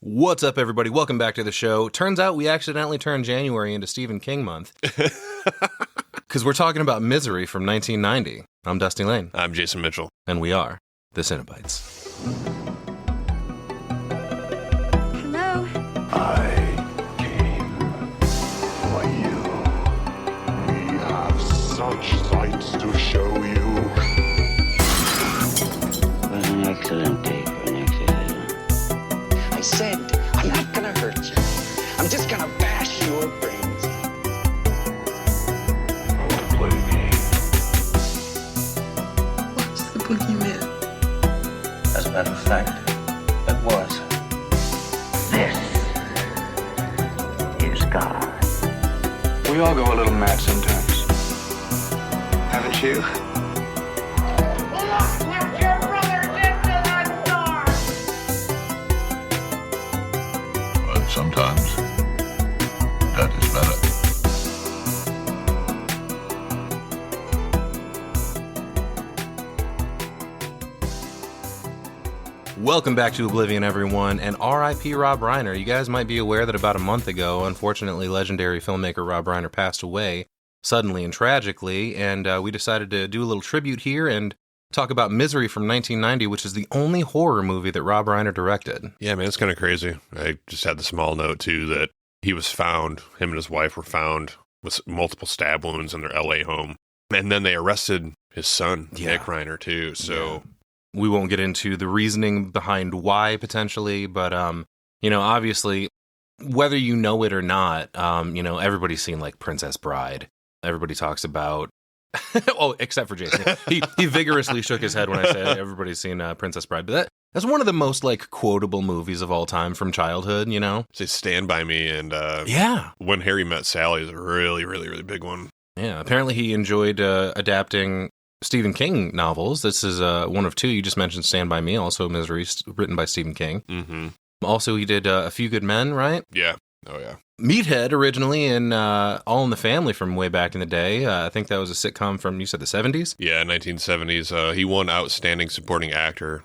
What's up, everybody? Welcome back to the show. Turns out we accidentally turned January into Stephen King month. Because we're talking about Misery from 1990. I'm Dusty Lane. I'm Jason Mitchell. And we are the Cinebytes. Hello? I came for you. We have such sights to show you. It was an excellent day for an exorcism. I said, I'm not gonna hurt you. I'm just gonna bash your brains in. I want to play a game. What's the boogeyman? As a matter of fact, it was. This is God. We all go a little mad sometimes. Haven't you? But sometimes, that is better. Welcome back to Oblivion, everyone, and R.I.P. Rob Reiner. You guys might be aware that about a month ago, unfortunately, legendary filmmaker Rob Reiner passed away suddenly and tragically, and we decided to do a little tribute here and talk about Misery from 1990, which is the only horror movie that Rob Reiner directed. Yeah, man, it's kind of crazy. I just had the small note, too, that he was found, him and his wife were found with multiple stab wounds in their L.A. home. And then they arrested his son, Nick Reiner, too, so... We won't get into the reasoning behind why, potentially, but, obviously, whether you know it or not, everybody's seen, like, Princess Bride. Everybody talks about... oh, except for Jason. He vigorously shook his head when I said everybody's seen Princess Bride. But that's one of the most, like, quotable movies of all time from childhood, you know? Say Stand By Me and Yeah. When Harry Met Sally is a really, really, really big one. Yeah, apparently he enjoyed adapting Stephen King novels. This is one of two. You just mentioned Stand By Me, also Misery, written by Stephen King. Mm-hmm. Also, he did A Few Good Men, right? Yeah. Oh, yeah. Meathead, originally in All in the Family from way back in the day. I think that was a sitcom from, you said, the 70s? Yeah, 1970s. He won Outstanding Supporting Actor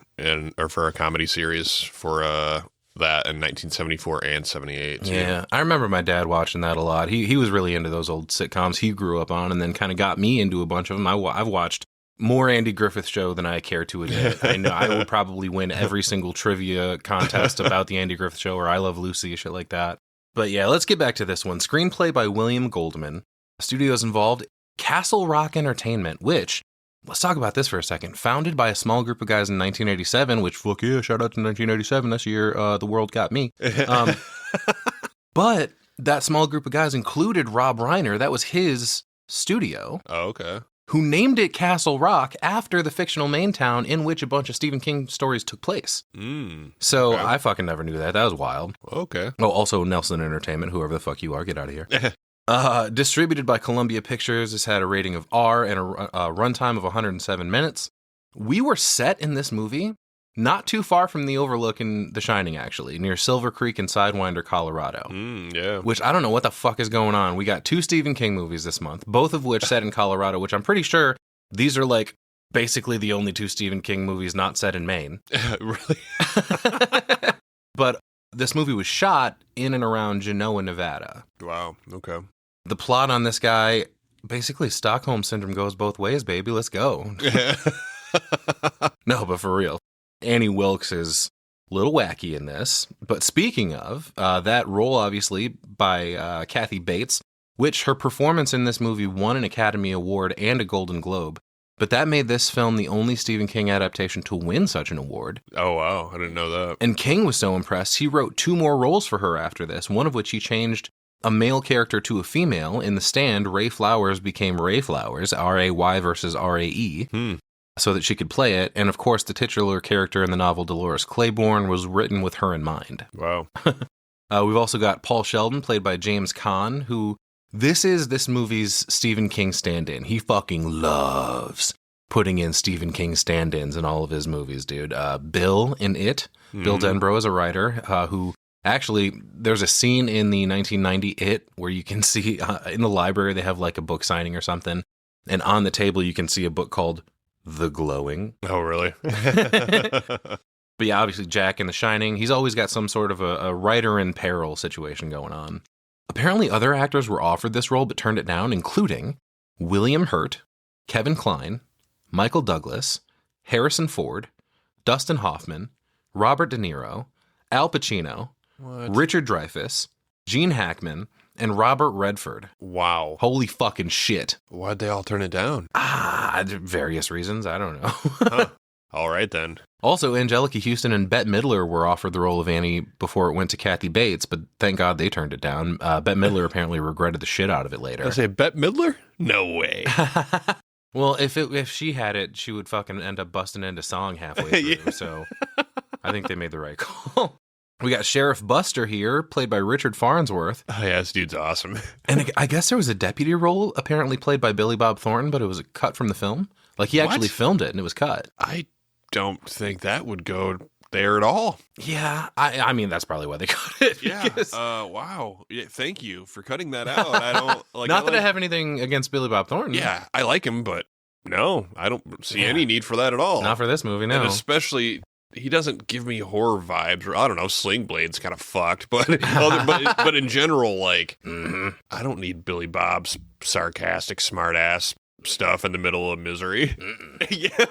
for a comedy series for that in 1974 and 78. Too. Yeah, I remember my dad watching that a lot. He was really into those old sitcoms he grew up on and then kind of got me into a bunch of them. I've watched more Andy Griffith Show than I care to admit. I know I would probably win every single trivia contest about the Andy Griffith Show or I Love Lucy, shit like that. But yeah, let's get back to this one. Screenplay by William Goldman. Studios involved Castle Rock Entertainment, which, let's talk about this for a second. Founded by a small group of guys in 1987, which, fuck yeah, shout out to 1987. That's the year the world got me. But that small group of guys included Rob Reiner. That was his studio. Oh, okay. Who named it Castle Rock after the fictional Maine town in which a bunch of Stephen King stories took place. So okay. I fucking never knew that. That was wild. Okay. Oh, also Nelson Entertainment, whoever the fuck you are, get out of here. Distributed by Columbia Pictures, this had a rating of R and a runtime of 107 minutes. We were set in this movie not too far from the overlook in The Shining, actually, near Silver Creek and Sidewinder, Colorado. Yeah. Which I don't know what the fuck is going on. We got 2 Stephen King movies this month, both of which set in Colorado, which I'm pretty sure these are like basically the only 2 Stephen King movies not set in Maine. Really? But this movie was shot in and around Genoa, Nevada. Wow. Okay. The plot on this guy, basically Stockholm Syndrome goes both ways, baby. Let's go. No, but for real. Annie Wilkes is a little wacky in this. But speaking of, that role, obviously, by Kathy Bates, which her performance in this movie won an Academy Award and a Golden Globe. But that made this film the only Stephen King adaptation to win such an award. Oh, wow. I didn't know that. And King was so impressed, he wrote 2 more roles for her after this, one of which he changed a male character to a female. In The Stand, Ray Flowers became Ray Flowers, R-A-Y versus R-A-E, so that she could play it. And of course, the titular character in the novel, Dolores Claiborne, was written with her in mind. Wow. We've also got Paul Sheldon, played by James Caan, who... This is this movie's Stephen King stand-in. He fucking loves putting in Stephen King stand-ins in all of his movies, dude. Bill in It. Bill Denbrough is a writer who... Actually, there's a scene in the 1990 It where you can see in the library they have like a book signing or something. And on the table you can see a book called The Glowing. Oh, really? But yeah, obviously Jack in The Shining, he's always got some sort of a writer in peril situation going on. Apparently other actors were offered this role but turned it down, including William Hurt, Kevin Kline, Michael Douglas, Harrison Ford, Dustin Hoffman, Robert De Niro, Al Pacino, Richard Dreyfuss, Gene Hackman, and Robert Redford. Wow. Holy fucking shit. Why'd they all turn it down? Various reasons. I don't know. Huh. All right, then. Also, Angelica Houston and Bette Midler were offered the role of Annie before it went to Kathy Bates, but thank God they turned it down. Bette Midler apparently regretted the shit out of it later. I say Bette Midler? No way. Well, if she had it, she would fucking end up busting into song halfway through. Yeah. So I think they made the right call. We got Sheriff Buster here, played by Richard Farnsworth. Oh, yeah, this dude's awesome. And I guess there was a deputy role apparently played by Billy Bob Thornton, but it was cut from the film. Like he actually filmed it and it was cut. I don't think that would go there at all. Yeah, I mean that's probably why they cut it. Yeah. because- Wow. Yeah, thank you for cutting that out. I don't like. Not that I have anything against Billy Bob Thornton. Yeah, I like him, but no, I don't see any need for that at all. Not for this movie, no. And especially, he doesn't give me horror vibes, or I don't know, Sling Blade's kind of fucked, but but in general, like, I don't need Billy Bob's sarcastic, smart ass stuff in the middle of Misery. Yeah.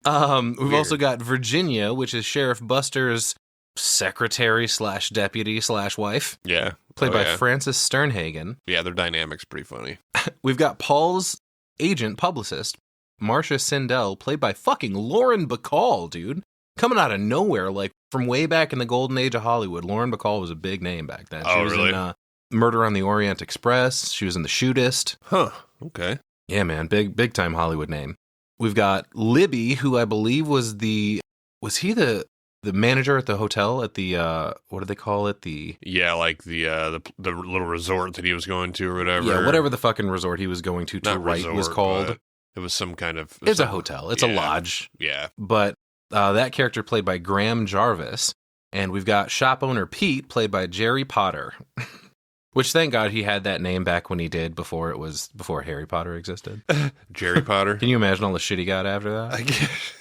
We've also got Virginia, which is Sheriff Buster's secretary / deputy / wife, Yeah. played by yeah. Frances Sternhagen. Yeah, their dynamic's pretty funny. We've got Paul's agent publicist, Marcia Sindel, played by fucking Lauren Bacall, dude. Coming out of nowhere, like from way back in the golden age of Hollywood. Lauren Bacall was a big name back then. She was really? in Murder on the Orient Express. She was in The Shootist. Huh. Okay. Yeah, man, big time Hollywood name. We've got Libby, who I believe was the manager at the hotel at the what do they call it? Yeah, like the little resort that he was going to or whatever. Yeah, whatever the fucking resort he was going to Not write resort, was called. but it was some kind of. It's a hotel. It's a lodge. Yeah. But that character played by Graham Jarvis, and we've got shop owner Pete played by Jerry Potter. Which, thank God, he had that name back when he did before Harry Potter existed. Jerry Potter. Can you imagine all the shit he got after that? I guess.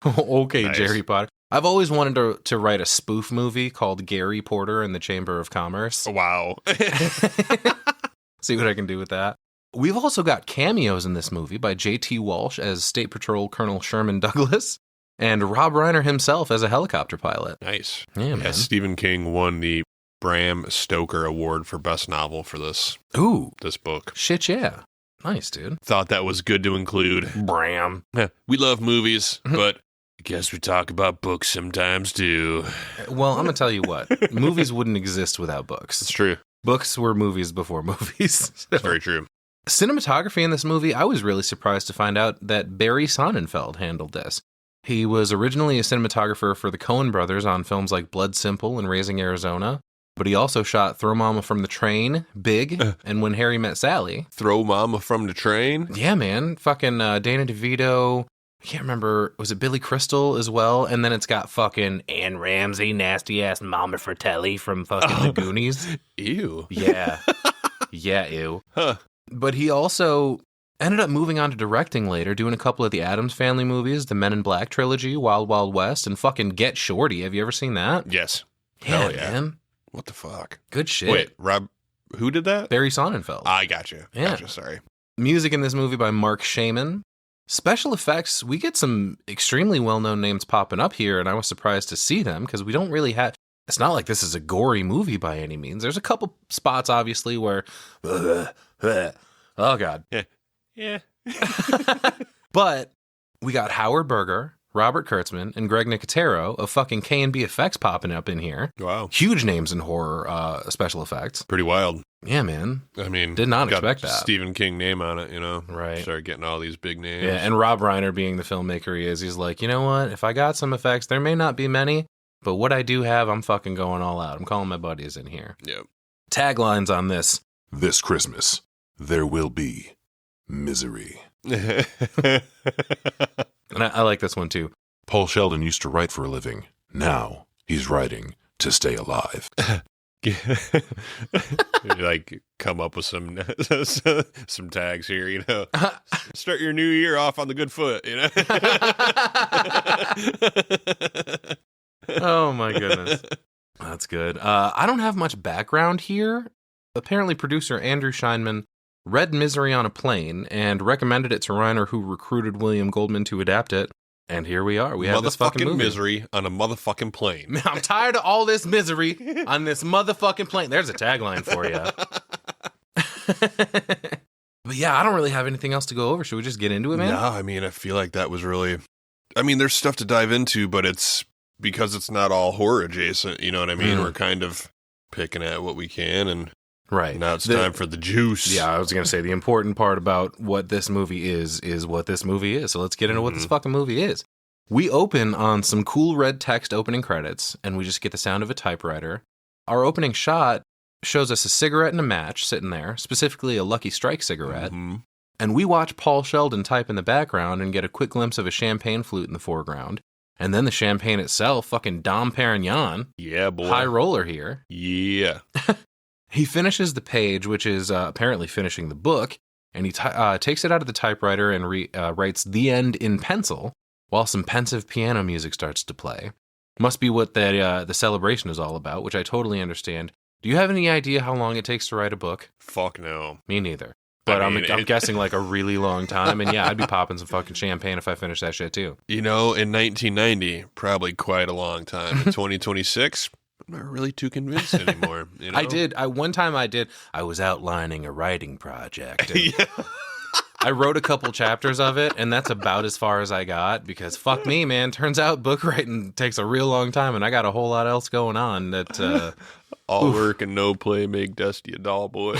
Okay, Nice. Jerry Potter. I've always wanted to write a spoof movie called Gary Porter and the Chamber of Commerce. Wow. See what I can do with that. We've also got cameos in this movie by J.T. Walsh as State Patrol Colonel Sherman Douglas and Rob Reiner himself as a helicopter pilot. Nice. Yeah, man. Stephen King won the Bram Stoker Award for Best Novel for this Ooh, book. shit, yeah. Nice, dude. Thought that was good to include. Bram. We love movies, but I guess we talk about books sometimes too. Well, I'm going to tell you what. Movies wouldn't exist without books. It's true. Books were movies before movies. It's very true. Cinematography in this movie, I was really surprised to find out that Barry Sonnenfeld handled this. He was originally a cinematographer for the Coen brothers on films like Blood Simple and Raising Arizona, but he also shot Throw Mama from the Train, Big, and When Harry Met Sally. Throw Mama from the Train? Yeah, man. Fucking Dana DeVito. I can't remember. Was it Billy Crystal as well? And then it's got fucking Anne Ramsey, nasty ass Mama Fratelli from fucking The Goonies. Ew. Yeah. Yeah, ew. Huh. But he also ended up moving on to directing later, doing a couple of the Addams Family movies, the Men in Black trilogy, Wild Wild West, and fucking Get Shorty. Have you ever seen that? Yes. Yeah, Hell yeah. man. What the fuck? Good shit. Wait, Rob, who did that? Barry Sonnenfeld. I gotcha. Yeah. Gotcha, sorry. Music in this movie by Mark Shaman. Special effects, we get some extremely well-known names popping up here, and I was surprised to see them because we don't really have... It's not like this is a gory movie by any means. There's a couple spots, obviously, where... oh, God. Yeah. But we got Howard Berger, Robert Kurtzman, and Greg Nicotero of fucking K&B Effects popping up in here. Wow. Huge names in horror special effects. Pretty wild. Yeah, man. I mean, Did not got expect a that. Stephen King name on it, you know? Right. Start getting all these big names. Yeah, and Rob Reiner being the filmmaker he is, he's like, you know what? If I got some effects, there may not be many, but what I do have, I'm fucking going all out. I'm calling my buddies in here. Yep. Taglines on this. This Christmas, there will be misery. And I like this one too. Paul Sheldon used to write for a living. Now he's writing to stay alive. Like come up with some tags here, you know. Start your new year off on the good foot, you know. Oh my goodness. That's good. I don't have much background here. Apparently producer Andrew Scheinman read Misery on a plane and recommended it to Reiner, who recruited William Goldman to adapt it. And here we are. We have this fucking movie. Misery on a motherfucking plane. I'm tired of all this misery on this motherfucking plane. There's a tagline for you. But yeah, I don't really have anything else to go over. Should we just get into it, man? No, I mean, I feel like that was really... I mean, there's stuff to dive into, but it's because it's not all horror adjacent, you know what I mean? We're kind of picking at what we can, and right now it's time for the juice. Yeah, I was going to say the important part about what this movie is what this movie is. So let's get into what this fucking movie is. We open on some cool red text opening credits, and we just get the sound of a typewriter. Our opening shot shows us a cigarette and a match sitting there, specifically a Lucky Strike cigarette. And we watch Paul Sheldon type in the background and get a quick glimpse of a champagne flute in the foreground. And then the champagne itself, fucking Dom Perignon. Yeah, boy. High roller here. Yeah. He finishes the page, which is apparently finishing the book, and he takes it out of the typewriter and writes "The End" in pencil, while some pensive piano music starts to play. Must be what the celebration is all about, which I totally understand. Do you have any idea how long it takes to write a book? Fuck no. Me neither. But I'm guessing like a really long time, and yeah, I'd be popping some fucking champagne if I finished that shit too. You know, in 1990, probably quite a long time. In 2026, I'm not really too convinced anymore. You know? One time I was outlining a writing project. Yeah. I wrote a couple chapters of it, and that's about as far as I got, because fuck me, man. Turns out book writing takes a real long time, and I got a whole lot else going on that... All work and no play make Dusty a dull boy.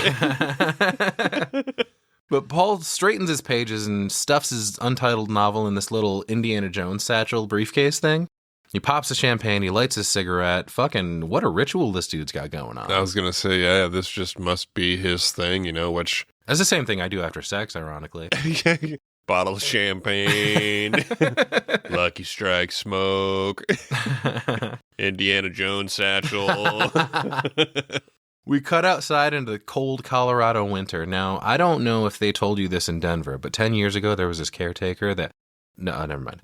But Paul straightens his pages and stuffs his untitled novel in this little Indiana Jones satchel briefcase thing. He pops a champagne, he lights his cigarette. Fucking, what a ritual this dude's got going on. I was going to say, yeah, this just must be his thing, you know, which... That's the same thing I do after sex, ironically. Bottle of champagne, Lucky Strike smoke, Indiana Jones satchel. We cut outside into the cold Colorado winter. Now, I don't know if they told you this in Denver, but 10 years ago, there was this caretaker that... No, never mind.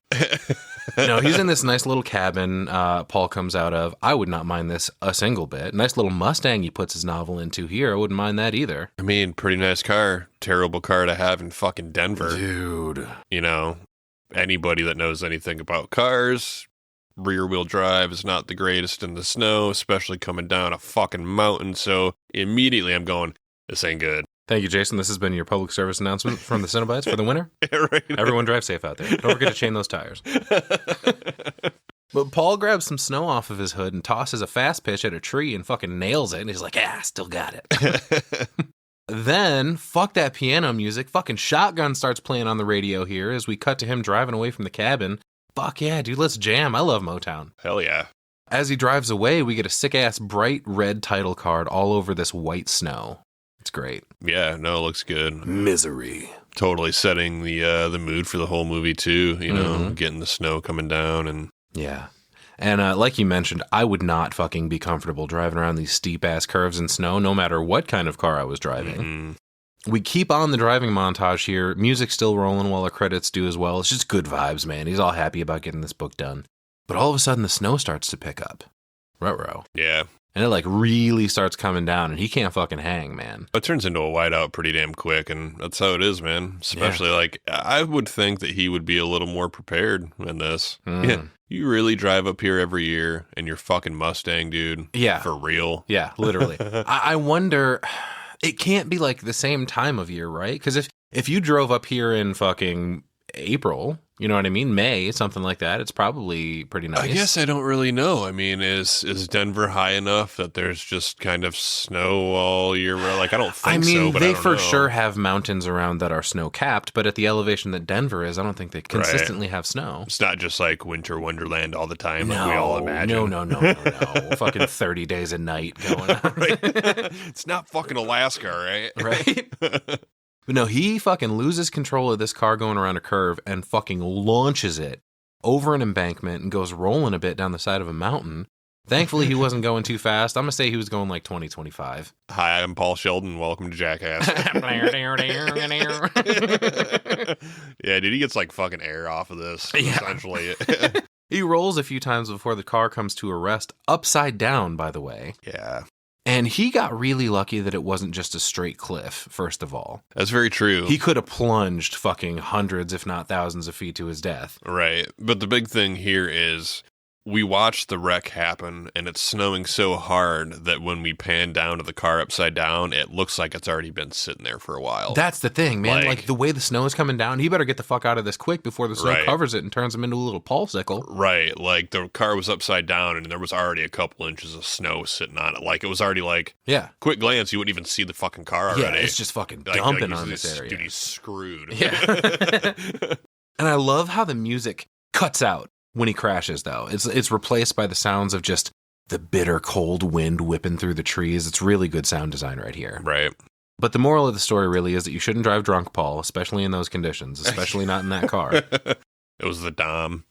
No, he's in this nice little cabin Paul comes out of. I would not mind this a single bit. Nice little Mustang he puts his novel into here. I wouldn't mind that either. I mean, pretty nice car. Terrible car to have in fucking Denver. Dude. You know, anybody that knows anything about cars, rear-wheel drive is not the greatest in the snow, especially coming down a fucking mountain. So immediately I'm going, this ain't good. Thank you, Jason. This has been your public service announcement from the Cinebytes for the winter. Right. Everyone drive safe out there. Don't forget to chain those tires. But Paul grabs some snow off of his hood and tosses a fast pitch at a tree and fucking nails it. And he's like, yeah, still got it. Then, fuck that piano music. Fucking Shotgun starts playing on the radio here as we cut to him driving away from the cabin. Fuck yeah, dude, let's jam. I love Motown. Hell yeah. As he drives away, we get a sick-ass bright red title card all over this white snow. It's great. Yeah, no, it looks good. Misery. Totally setting the mood for the whole movie too, you know, getting the snow coming down and... Yeah. And like you mentioned, I would not fucking be comfortable driving around these steep-ass curves in snow, no matter what kind of car I was driving. We keep on the driving montage here. Music's still rolling while the credits do as well. It's just good vibes, man. He's all happy about getting this book done. But all of a sudden, the snow starts to pick up. Ruh-roh. Yeah. And it like really starts coming down, and he can't fucking hang, man. It turns into a whiteout pretty damn quick, and that's how it is, man. Especially like, I would think that he would be a little more prepared in this. Yeah. You really drive up here every year in your fucking Mustang, dude? Yeah. For real? Yeah, literally. I wonder, it can't be like the same time of year, right? Because if you drove up here in fucking April, you know what I mean? May, something like that, it's probably pretty nice. I guess I don't really know. I mean, is Denver high enough that there's just kind of snow all year round? Like, I don't think so, but they I don't for know. Sure have mountains around that are snow-capped, but at the elevation that Denver is, I don't think they consistently have snow. It's not just like winter wonderland all the time like we all imagine. No. Fucking 30 days a night going on. Right? It's not fucking Alaska, right? Right? But no, he fucking loses control of this car going around a curve and fucking launches it over an embankment and goes rolling a bit down the side of a mountain Thankfully, he wasn't going too fast. I'm going to say he was going like 20, 25. Hi, I'm Paul Sheldon. Welcome to Jackass. Yeah, dude, he gets like fucking air off of this, essentially. He rolls a few times before the car comes to a rest, upside down, by the way. Yeah. And he got really lucky that it wasn't just a straight cliff, first of all. That's very true. He could have plunged fucking hundreds, if not thousands of feet to his death. Right. But the big thing here is we watched the wreck happen, and it's snowing so hard that when we pan down to the car upside down, it looks like it's already been sitting there for a while. That's the thing, man. Like the way the snow is coming down, he better get the fuck out of this quick before the snow covers it and turns him into a little popsicle. Right. Like the car was upside down, and there was already a couple inches of snow sitting on it. Like it was already like, quick glance, you wouldn't even see the fucking car already. Yeah, it's just fucking dumping on this area. Dude, he's screwed. Yeah. And I love how the music cuts out when he crashes, though. It's replaced by the sounds of just the bitter cold wind whipping through the trees. It's really good sound design right here. Right. But the moral of the story really is that you shouldn't drive drunk, Paul, especially in those conditions, especially not in that car. It was the Dom.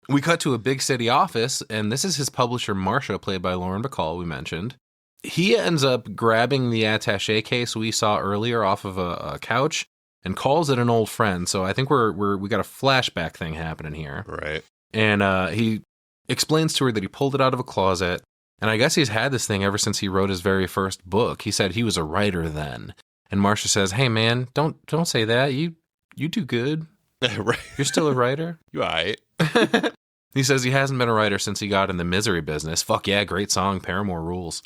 We cut to a big city office, and this is his publisher, Marcia, played by Lauren Bacall, we mentioned. He ends up grabbing the attaché case we saw earlier off of a couch and calls it an old friend. So I think we got a flashback thing happening here. Right. And he explains to her that he pulled it out of a closet. And I guess he's had this thing ever since he wrote his very first book. He said he was a writer then. And Marcia says, "Hey man, don't say that. You do good. Right. You're still a writer." You all right? He says he hasn't been a writer since he got in the Misery business. Fuck yeah, great song. Paramore rules.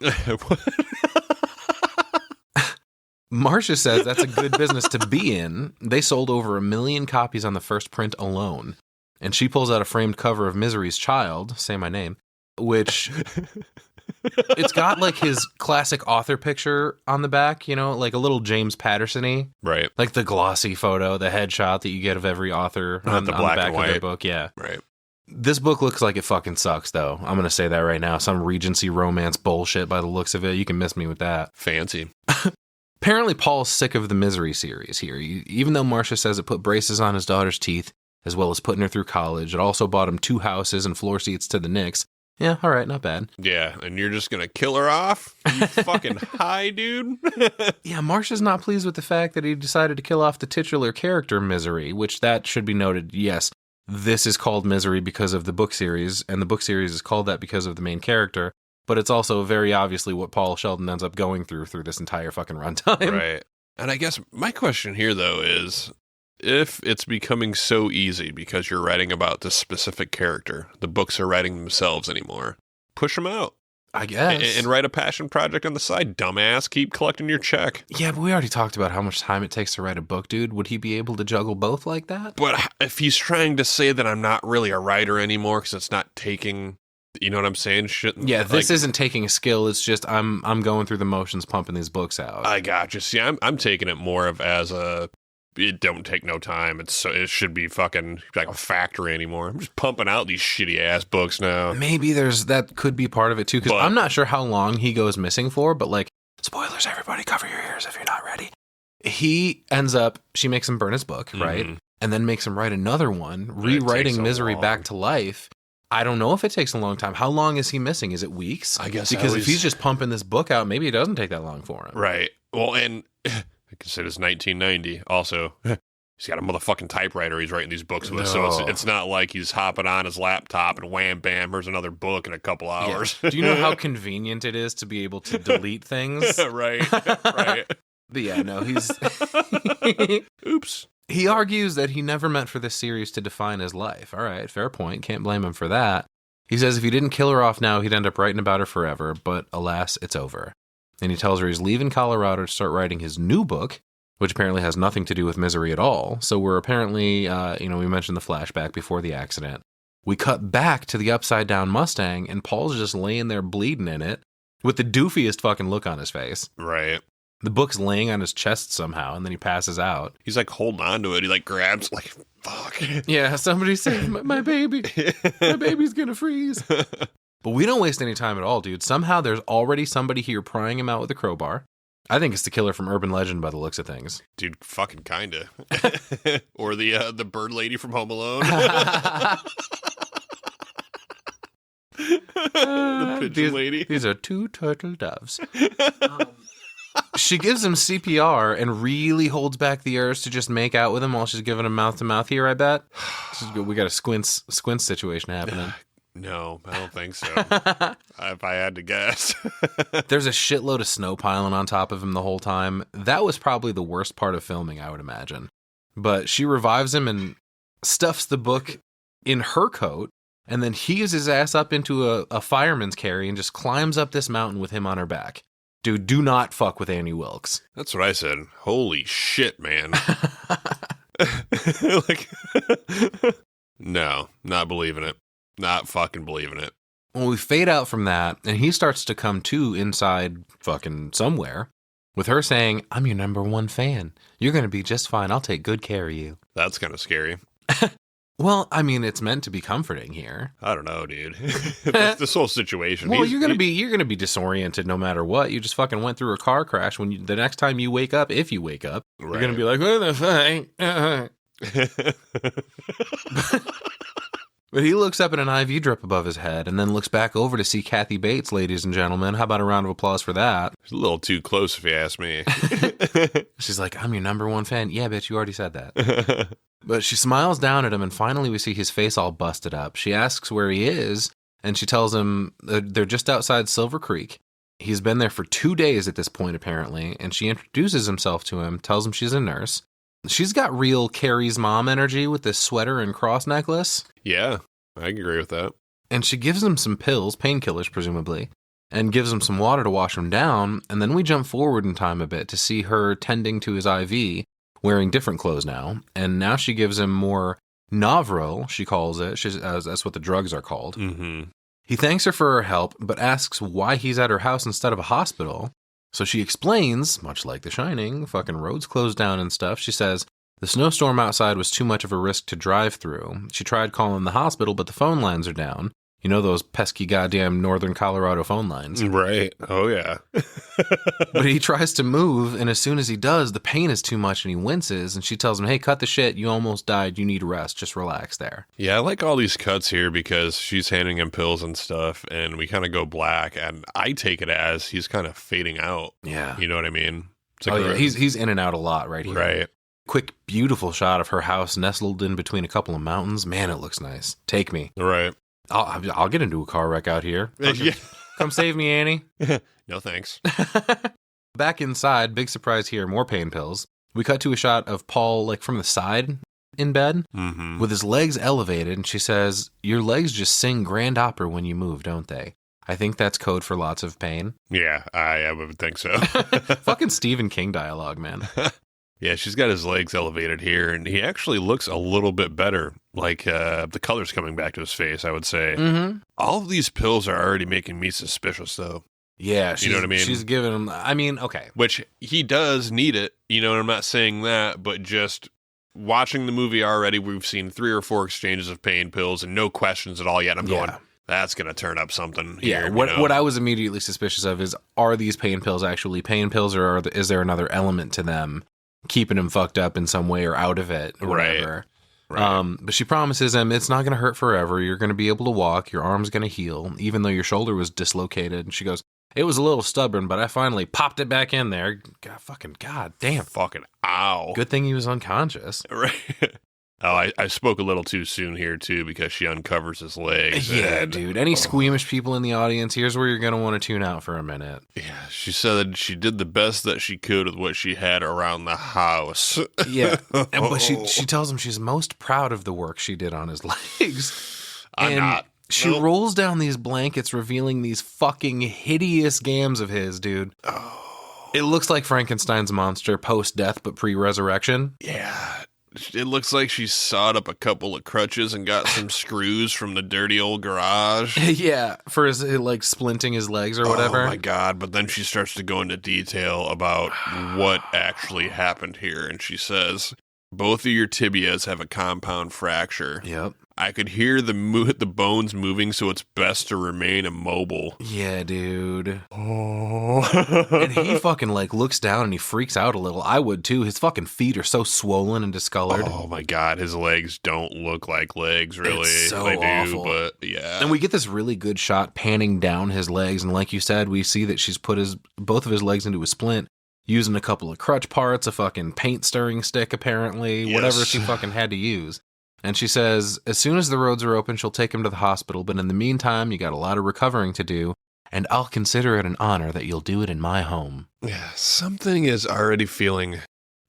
Marcia says that's a good business to be in. They sold over 1 million copies on the first print alone. And she pulls out a framed cover of Misery's Child, say my name, which it's got like his classic author picture on the back, you know, like a little James Patterson-y. Right. Like the glossy photo, the headshot that you get of every author on the back of their book. Yeah. Right. This book looks like it fucking sucks, though. I'm going to say that right now. Some Regency romance bullshit by the looks of it. You can miss me with that. Fancy. Apparently, Paul's sick of the Misery series here. Even though Marcia says it put braces on his daughter's teeth, as well as putting her through college, it also bought him 2 houses and floor seats to the Knicks. Yeah, all right, not bad. Yeah, and you're just going to kill her off? You fucking high, dude? Yeah, Marcia's not pleased with the fact that he decided to kill off the titular character, Misery, which that should be noted. Yes, this is called Misery because of the book series, and the book series is called that because of the main character. But it's also very obviously what Paul Sheldon ends up going through this entire fucking runtime. Right. And I guess my question here, though, is if it's becoming so easy because you're writing about this specific character, the books are writing themselves anymore, push them out. I guess. And write a passion project on the side, dumbass. Keep collecting your check. Yeah, but we already talked about how much time it takes to write a book, dude. Would he be able to juggle both like that? But if he's trying to say that I'm not really a writer anymore because it's not taking... You know what I'm saying? Yeah, this isn't taking a skill. It's just I'm going through the motions, pumping these books out. I gotcha. See, I'm taking it more of as a it don't take no time. It should be fucking like a factory anymore. I'm just pumping out these shitty ass books now. Maybe that could be part of it too, because I'm not sure how long he goes missing for. But like, spoilers, everybody, cover your ears if you're not ready. She makes him burn his book, right? And then makes him write another one, rewriting Misery back to life. I don't know if it takes a long time. How long is he missing? Is it weeks? I guess because if he's just pumping this book out, maybe it doesn't take that long for him. Right. Well, and like I said, it's 1990. Also, he's got a motherfucking typewriter he's writing these books with, so it's not like he's hopping on his laptop and wham bam, here's another book in a couple hours. Yeah. Do you know how convenient it is to be able to delete things? Right. But yeah, no, he's oops. He argues that he never meant for this series to define his life. All right, fair point. Can't blame him for that. He says if he didn't kill her off now, he'd end up writing about her forever, but alas, it's over. And he tells her he's leaving Colorado to start writing his new book, which apparently has nothing to do with Misery at all. So we're apparently, we mentioned the flashback before the accident. We cut back to the upside-down Mustang, and Paul's just laying there bleeding in it with the doofiest fucking look on his face. Right. The book's laying on his chest somehow, and then he passes out. He's like holding on to it. He like grabs, like, fuck. Yeah, somebody save my baby. My baby's gonna freeze. But we don't waste any time at all, dude. Somehow there's already somebody here prying him out with a crowbar. I think it's the killer from Urban Legend by the looks of things. Dude, fucking kinda. Or the bird lady from Home Alone. The pigeon lady. These are 2 turtle doves. She gives him CPR and really holds back the urge to just make out with him while she's giving him mouth-to-mouth here, I bet. We got a squint situation happening. No, I don't think so. If I had to guess. There's a shitload of snow piling on top of him the whole time. That was probably the worst part of filming, I would imagine. But she revives him and stuffs the book in her coat, and then heaves his ass up into a fireman's carry and just climbs up this mountain with him on her back. Dude, do not fuck with Annie Wilkes. That's what I said. Holy shit, man. No, not believing it. Not fucking believing it. Well, we fade out from that, and he starts to come to inside fucking somewhere with her saying, I'm your #1 fan. You're going to be just fine. I'll take good care of you. That's kind of scary. Well, I mean, it's meant to be comforting here. I don't know, dude. This whole situation. Well, you're gonna be disoriented no matter what. You just fucking went through a car crash. The next time you wake up, if you wake up, right. You're gonna be like, what the fuck? But he looks up at an IV drip above his head and then looks back over to see Kathy Bates, ladies and gentlemen. How about a round of applause for that? It's a little too close if you ask me. She's like, I'm your #1 fan. Yeah, bitch, you already said that. But she smiles down at him, and finally we see his face all busted up. She asks where he is, and she tells him they're just outside Silver Creek. He's been there for 2 days at this point, apparently, and she introduces himself to him, tells him she's a nurse. She's got real Carrie's mom energy with this sweater and cross necklace. Yeah, I can agree with that. And she gives him some pills, painkillers presumably, and gives him some water to wash him down. And then we jump forward in time a bit to see her tending to his IV, wearing different clothes now. And now she gives him more Novril, she calls it. That's what the drugs are called. Mm-hmm. He thanks her for her help, but asks why he's at her house instead of a hospital. So she explains, much like The Shining, fucking roads closed down and stuff. She says, the snowstorm outside was too much of a risk to drive through. She tried calling the hospital, but the phone lines are down. You know those pesky goddamn northern Colorado phone lines. Right. Oh, yeah. But he tries to move, and as soon as he does, the pain is too much, and he winces, and she tells him, hey, cut the shit. You almost died. You need rest. Just relax there. Yeah, I like all these cuts here because she's handing him pills and stuff, and we kind of go black, and I take it as he's kind of fading out. Yeah. You know what I mean? It's like he's in and out a lot right here. Right. Quick, beautiful shot of her house nestled in between a couple of mountains. Man, it looks nice. Take me. Right. I'll get into a car wreck out here. Yeah. Come save me, Annie. No, thanks. Back inside, big surprise here, more pain pills. We cut to a shot of Paul, like from the side in bed, with his legs elevated, and she says, your legs just sing grand opera when you move, don't they? I think that's code for lots of pain. Yeah, I would think so. Fucking Stephen King dialogue, man. Yeah, she's got his legs elevated here, and he actually looks a little bit better. Like, the color's coming back to his face, I would say. Mm-hmm. All of these pills are already making me suspicious, though. Yeah, you know what I mean? She's giving him, okay. Which, he does need it, you know, and I'm not saying that, but just watching the movie already, we've seen 3 or 4 exchanges of pain pills, and no questions at all yet. I'm going, that's going to turn up something here. Yeah, what I was immediately suspicious of is, are these pain pills actually pain pills, or is there another element to them? Keeping him fucked up in some way or out of it or whatever. Right. But she promises him it's not going to hurt forever. You're going to be able to walk. Your arm's going to heal, even though your shoulder was dislocated. And she goes, it was a little stubborn, but I finally popped it back in there. God damn. Fucking ow. Good thing he was unconscious. Right. Oh, I spoke a little too soon here, too, because she uncovers his legs. Yeah, dude. Any squeamish people in the audience, here's where you're going to want to tune out for a minute. Yeah, she said she did the best that she could with what she had around the house. Yeah. But she tells him she's most proud of the work she did on his legs. I'm not. She rolls down these blankets, revealing these fucking hideous gams of his, dude. Oh. It looks like Frankenstein's monster post-death, but pre-resurrection. Yeah. It looks like she sawed up a couple of crutches and got some screws from the dirty old garage. Yeah, for his, like, splinting his legs or whatever. Oh, my God. But then she starts to go into detail about what actually happened here. And she says, Both of your tibias have a compound fracture. Yep. I could hear the bones moving, so it's best to remain immobile. Yeah, dude. Oh. And he fucking like looks down and he freaks out a little. I would too. His fucking feet are so swollen and discolored. Oh my God, his legs don't look like legs, really. It's so they do, awful. but yeah. And we get this really good shot panning down his legs, and like you said, we see that she's put both of his legs into a splint, using a couple of crutch parts, a fucking paint stirring stick, apparently, whatever she fucking had to use. And she says, as soon as the roads are open, she'll take him to the hospital, but in the meantime, you got a lot of recovering to do, and I'll consider it an honor that you'll do it in my home. Yeah, something is already feeling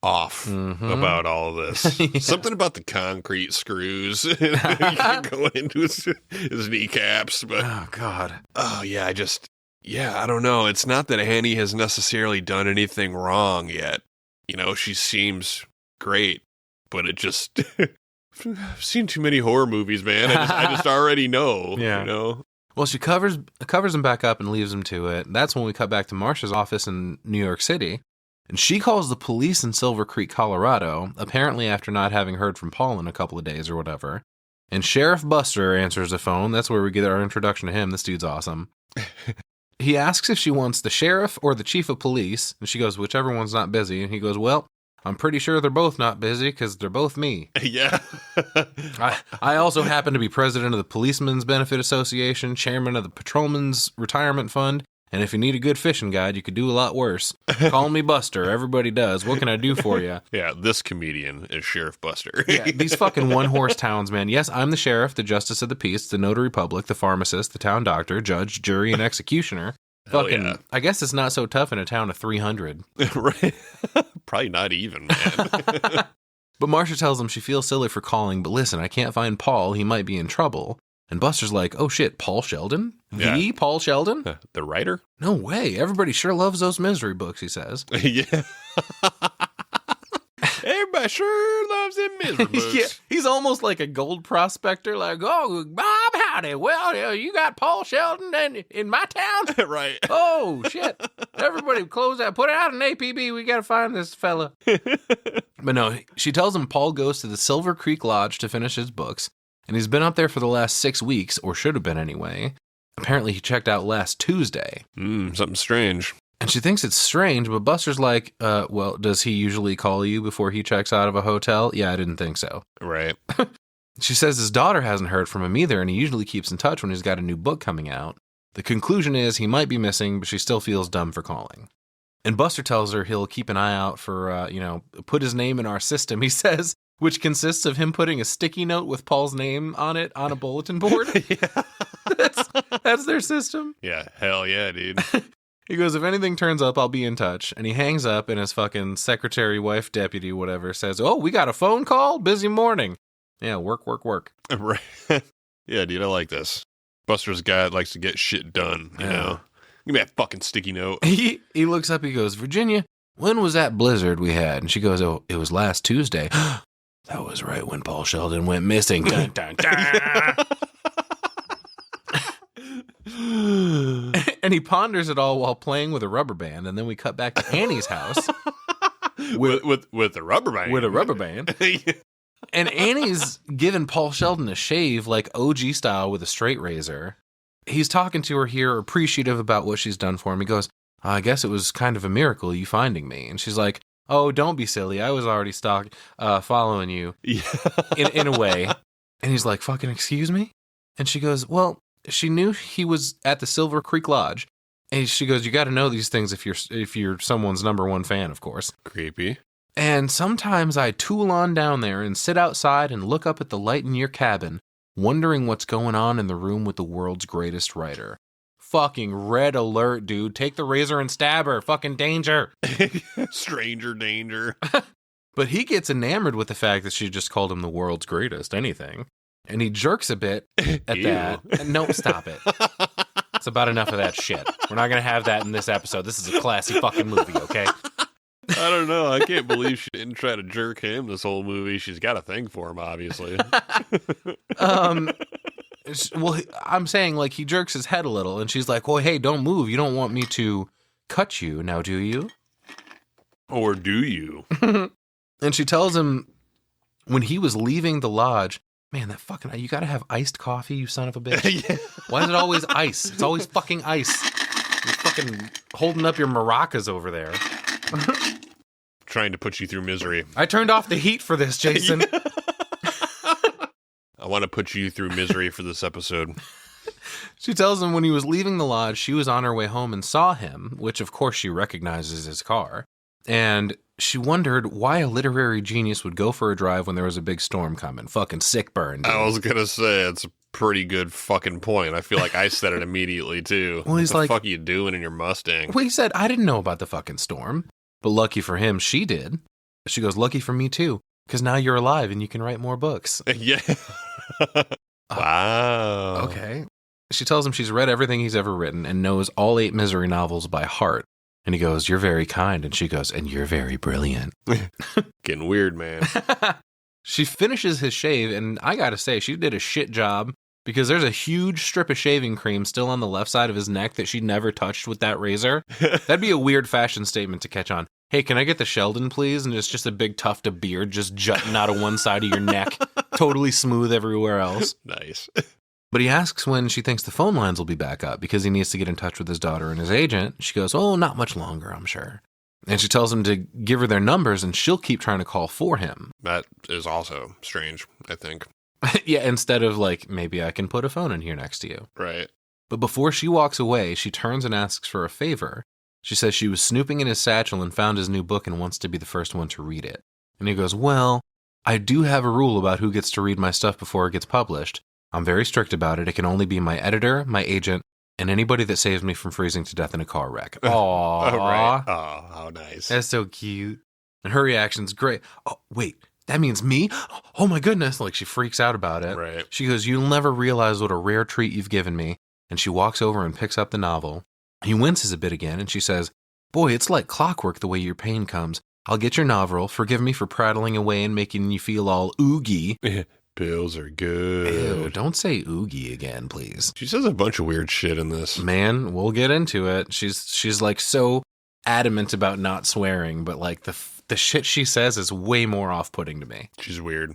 off about all of this. Yeah. Something about the concrete screws going into his kneecaps. But Oh, God. oh, yeah, I don't know. It's not that Annie has necessarily done anything wrong yet. You know, she seems great, but it just... I've seen too many horror movies, man. I just already know, Yeah. you know? Well, she covers him back up and leaves him to it. That's when we cut back to Marsha's office in New York City. And she calls the police in Silver Creek, Colorado, apparently after not having heard from Paul in a couple of days or whatever. And Sheriff Buster answers the phone. That's where we get our introduction to him. This dude's awesome. He asks if she wants the sheriff or the chief of police. And she goes, whichever one's not busy. And he goes, well, I'm pretty sure they're both not busy because they're both me. Yeah. I also happen to be president of the Policemen's Benefit Association, chairman of the Patrolmen's Retirement Fund, and if you need a good fishing guide, you could do a lot worse. Call me Buster. Everybody does. What can I do for you? Yeah, this comedian is Sheriff Buster. Yeah, these fucking one-horse towns, man. Yes, I'm the sheriff, the justice of the peace, the notary public, the pharmacist, the town doctor, judge, jury, and executioner. Fucking, yeah. I guess it's not so tough in a town of 300. Right. Probably not even, man. But Marsha tells him she feels silly for calling, but listen, I can't find Paul. He might be in trouble. And Buster's like, oh shit, Paul Sheldon? Yeah. The Paul Sheldon? The writer? No way. Everybody sure loves those misery books, he says. Yeah. Everybody sure loves them misery books. Yeah, he's almost like a gold prospector, like, oh, Bob, howdy. Well, you got Paul Sheldon in my town? Right. Oh, shit. Everybody close that. Put it out in APB. We got to find this fella. But no, she tells him Paul goes to the Silver Creek Lodge to finish his books, and he's been up there for the last 6 weeks, or should have been anyway. Apparently, he checked out last Tuesday. Something strange. And she thinks it's strange, but Buster's like, well, does he usually call you before he checks out of a hotel? Yeah, I didn't think so. Right. She says his daughter hasn't heard from him either, and he usually keeps in touch when he's got a new book coming out. The conclusion is he might be missing, but she still feels dumb for calling. And Buster tells her he'll keep an eye out for, put his name in our system, he says, which consists of him putting a sticky note with Paul's name on it on a bulletin board. Yeah. That's their system. Yeah, hell yeah, dude. He goes, if anything turns up, I'll be in touch. And he hangs up, and his fucking secretary, wife, deputy, whatever, says, oh, we got a phone call? Busy morning. Yeah, work. Right. Yeah, dude, I like this. Buster's guy likes to get shit done, you know? Give me that fucking sticky note. He looks up, he goes, Virginia, when was that blizzard we had? And she goes, oh, it was last Tuesday. That was right when Paul Sheldon went missing. Dun, dun, dun. And he ponders it all while playing with a rubber band, and then we cut back to Annie's house with the rubber band. with a rubber band. And Annie's giving Paul Sheldon a shave like OG style with a straight razor. He's talking to her here, appreciative about what she's done for him. He goes, I guess it was kind of a miracle you finding me. And she's like, oh, don't be silly. I was already following you in a way. And he's like, fucking excuse me? And she goes, well, she knew he was at the Silver Creek Lodge. And she goes, you got to know these things if you're someone's number one fan, of course. Creepy. And sometimes I tool on down there and sit outside and look up at the light in your cabin, wondering what's going on in the room with the world's greatest writer. Fucking red alert, dude. Take the razor and stab her. Fucking danger. Stranger danger. But he gets enamored with the fact that she just called him the world's greatest anything. And he jerks a bit at that. No, stop it. It's about enough of that shit. We're not going to have that in this episode. This is a classy fucking movie, okay? I don't know. I can't believe she didn't try to jerk him this whole movie. She's got a thing for him, obviously. Well, I'm saying, like, he jerks his head a little, and she's like, well, hey, don't move. You don't want me to cut you now, do you? Or do you? And she tells him When he was leaving the lodge, man, that fucking, you gotta have iced coffee, you son of a bitch. Yeah. Why is it always ice? It's always fucking ice. You're fucking holding up your maracas over there. Trying to put you through misery. I turned off the heat for this, Jason. I want to put you through misery for this episode. She tells him when he was leaving the lodge, she was on her way home and saw him, which of course she recognizes his car. And she wondered why a literary genius would go for a drive when there was a big storm coming. Fucking sick burn, dude. I was going to say, it's a pretty good fucking point. I feel like I said it immediately, too. Well, he's what the like, fuck are you doing in your Mustang? Well, he said, I didn't know about the fucking storm. But lucky for him, she did. She goes, lucky for me, too. Because now you're alive and you can write more books. Yeah. Wow. Okay. She tells him she's read everything he's ever written and knows all 8 misery novels by heart. And he goes, you're very kind. And she goes, and you're very brilliant. Getting weird, man. She finishes his shave, and I gotta say, she did a shit job because there's a huge strip of shaving cream still on the left side of his neck that she never touched with that razor. That'd be a weird fashion statement to catch on. Hey, can I get the Sheldon, please? And it's just a big tuft of beard just jutting out of one side of your neck, totally smooth everywhere else. Nice. But he asks when she thinks the phone lines will be back up because he needs to get in touch with his daughter and his agent. She goes, oh, not much longer, I'm sure. And she tells him to give her their numbers and she'll keep trying to call for him. That is also strange, I think. Yeah, instead of like, maybe I can put a phone in here next to you. Right. But before she walks away, she turns and asks for a favor. She says she was snooping in his satchel and found his new book and wants to be the first one to read it. And he goes, well, I do have a rule about who gets to read my stuff before it gets published. I'm very strict about it. It can only be my editor, my agent, and anybody that saves me from freezing to death in a car wreck. Aww. Oh, right. Oh, how nice. That's so cute. And her reaction's great. Oh, wait, that means me? Oh my goodness. Like she freaks out about it. Right. She goes, you'll never realize what a rare treat you've given me. And she walks over and picks up the novel. He winces a bit again, and she says, boy, it's like clockwork the way your pain comes. I'll get your novel. Forgive me for prattling away and making you feel all oogie. Pills are good. Ew, don't say oogie again, please. She says a bunch of weird shit in this. Man, we'll get into it. She's like so adamant about not swearing, but like the shit she says is way more off-putting to me. She's weird.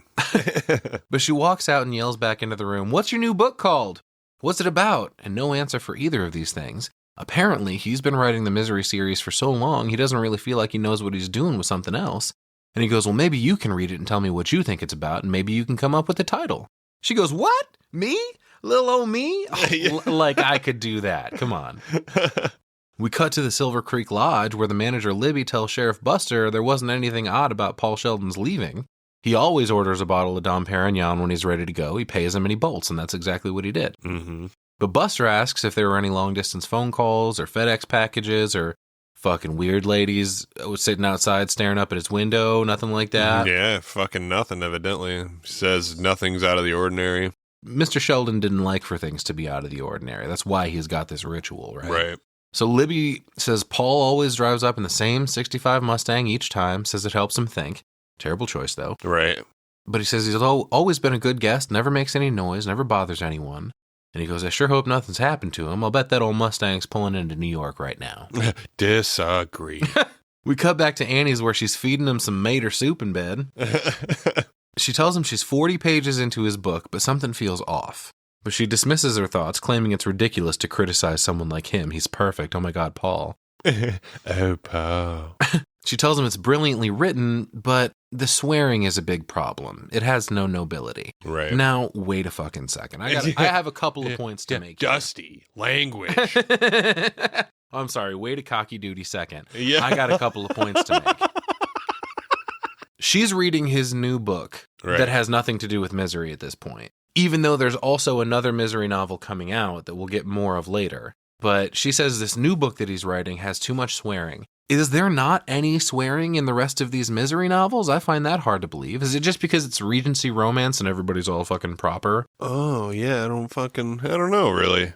But she walks out and yells back into the room, what's your new book called? What's it about? And no answer for either of these things. Apparently, he's been writing the Misery series for so long, he doesn't really feel like he knows what he's doing with something else. And he goes, well, maybe you can read it and tell me what you think it's about, and maybe you can come up with the title. She goes, what? Me? Little old me? Oh, like I could do that. Come on. We cut to the Silver Creek Lodge, where the manager Libby tells Sheriff Buster there wasn't anything odd about Paul Sheldon's leaving. He always orders a bottle of Dom Perignon when he's ready to go. He pays him and he bolts, and that's exactly what he did. Mm-hmm. But Buster asks if there were any long-distance phone calls or FedEx packages or fucking weird ladies sitting outside staring up at his window, nothing like that. Yeah, fucking nothing, evidently. Says nothing's out of the ordinary. Mr. Sheldon didn't like for things to be out of the ordinary. That's why he's got this ritual, right? Right. So Libby says Paul always drives up in the same 65 Mustang each time, says it helps him think. Terrible choice, though. Right. But he says he's always been a good guest, never makes any noise, never bothers anyone. And he goes, I sure hope nothing's happened to him. I'll bet that old Mustang's pulling into New York right now. Disagree. We cut back to Annie's where she's feeding him some mater soup in bed. She tells him she's 40 pages into his book, but something feels off. But she dismisses her thoughts, claiming it's ridiculous to criticize someone like him. He's perfect. Oh my God, Paul. Oh, Paul. She tells him it's brilliantly written, but the swearing is a big problem. It has no nobility. Right. Now, wait a fucking second. I have a couple of points to make. Dusty language. I'm sorry. Wait a cocky duty second. Yeah. I got a couple of points to make. She's reading his new book that has nothing to do with Misery at this point, even though there's also another Misery novel coming out that we'll get more of later. But she says this new book that he's writing has too much swearing. Is there not any swearing in the rest of these Misery novels? I find that hard to believe. Is it just because it's Regency romance and everybody's all fucking proper? Oh, yeah, I don't know, really.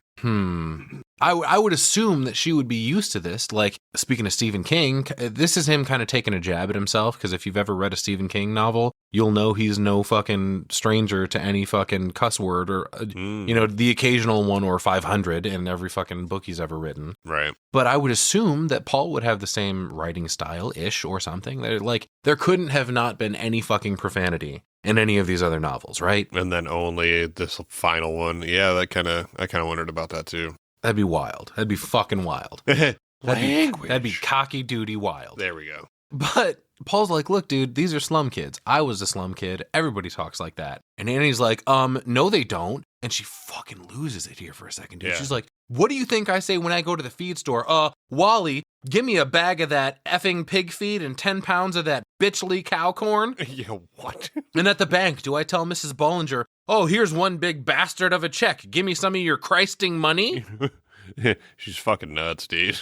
I would assume that she would be used to this. Like, speaking of Stephen King, this is him kind of taking a jab at himself, because if you've ever read a Stephen King novel, you'll know he's no fucking stranger to any fucking cuss word or, the occasional 1 or 500 in every fucking book he's ever written. Right. But I would assume that Paul would have the same writing style-ish or something. There couldn't have not been any fucking profanity in any of these other novels, right? And then only this final one. Yeah, I kind of wondered about that too. That'd be wild. That'd be fucking wild. That'd be cocky duty wild. There we go. But Paul's like, look, dude, these are slum kids. I was a slum kid. Everybody talks like that. And Annie's like, no, they don't. And she fucking loses it here for a second, dude. Yeah. She's like, what do you think I say when I go to the feed store? Wally, give me a bag of that effing pig feed and 10 pounds of that bitchly cow corn. Yeah, what? And at the bank, do I tell Mrs. Bollinger, oh, here's one big bastard of a check. Give me some of your Christing money. She's fucking nuts, dude.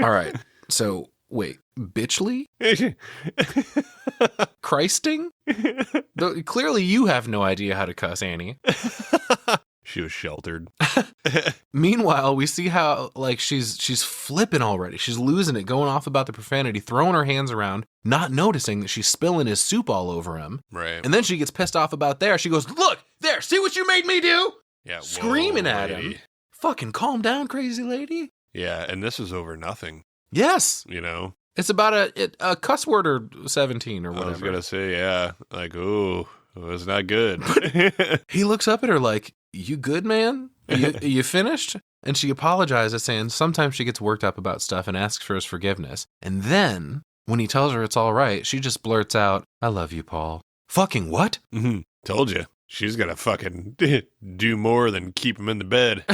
All right. So, wait, bitchly? Christing? Clearly you have no idea how to cuss, Annie. She was sheltered. Meanwhile, we see how she's flipping already. She's losing it, going off about the profanity, throwing her hands around, not noticing that she's spilling his soup all over him. Right. And then she gets pissed off about there. She goes, look, there, see what you made me do? Yeah. Screaming whoa, at lady. him. Fucking calm down, crazy lady. Yeah, and this is over nothing. Yes. It's about a cuss word or 17 or whatever. I was going to say, yeah. Like, ooh, it was not good. He looks up at her like, you good, man? You finished? And she apologizes, saying sometimes she gets worked up about stuff and asks for his forgiveness. And then, when he tells her it's all right, she just blurts out, I love you, Paul. Fucking what? Mm-hmm. Told you. She's going to fucking do more than keep him in the bed.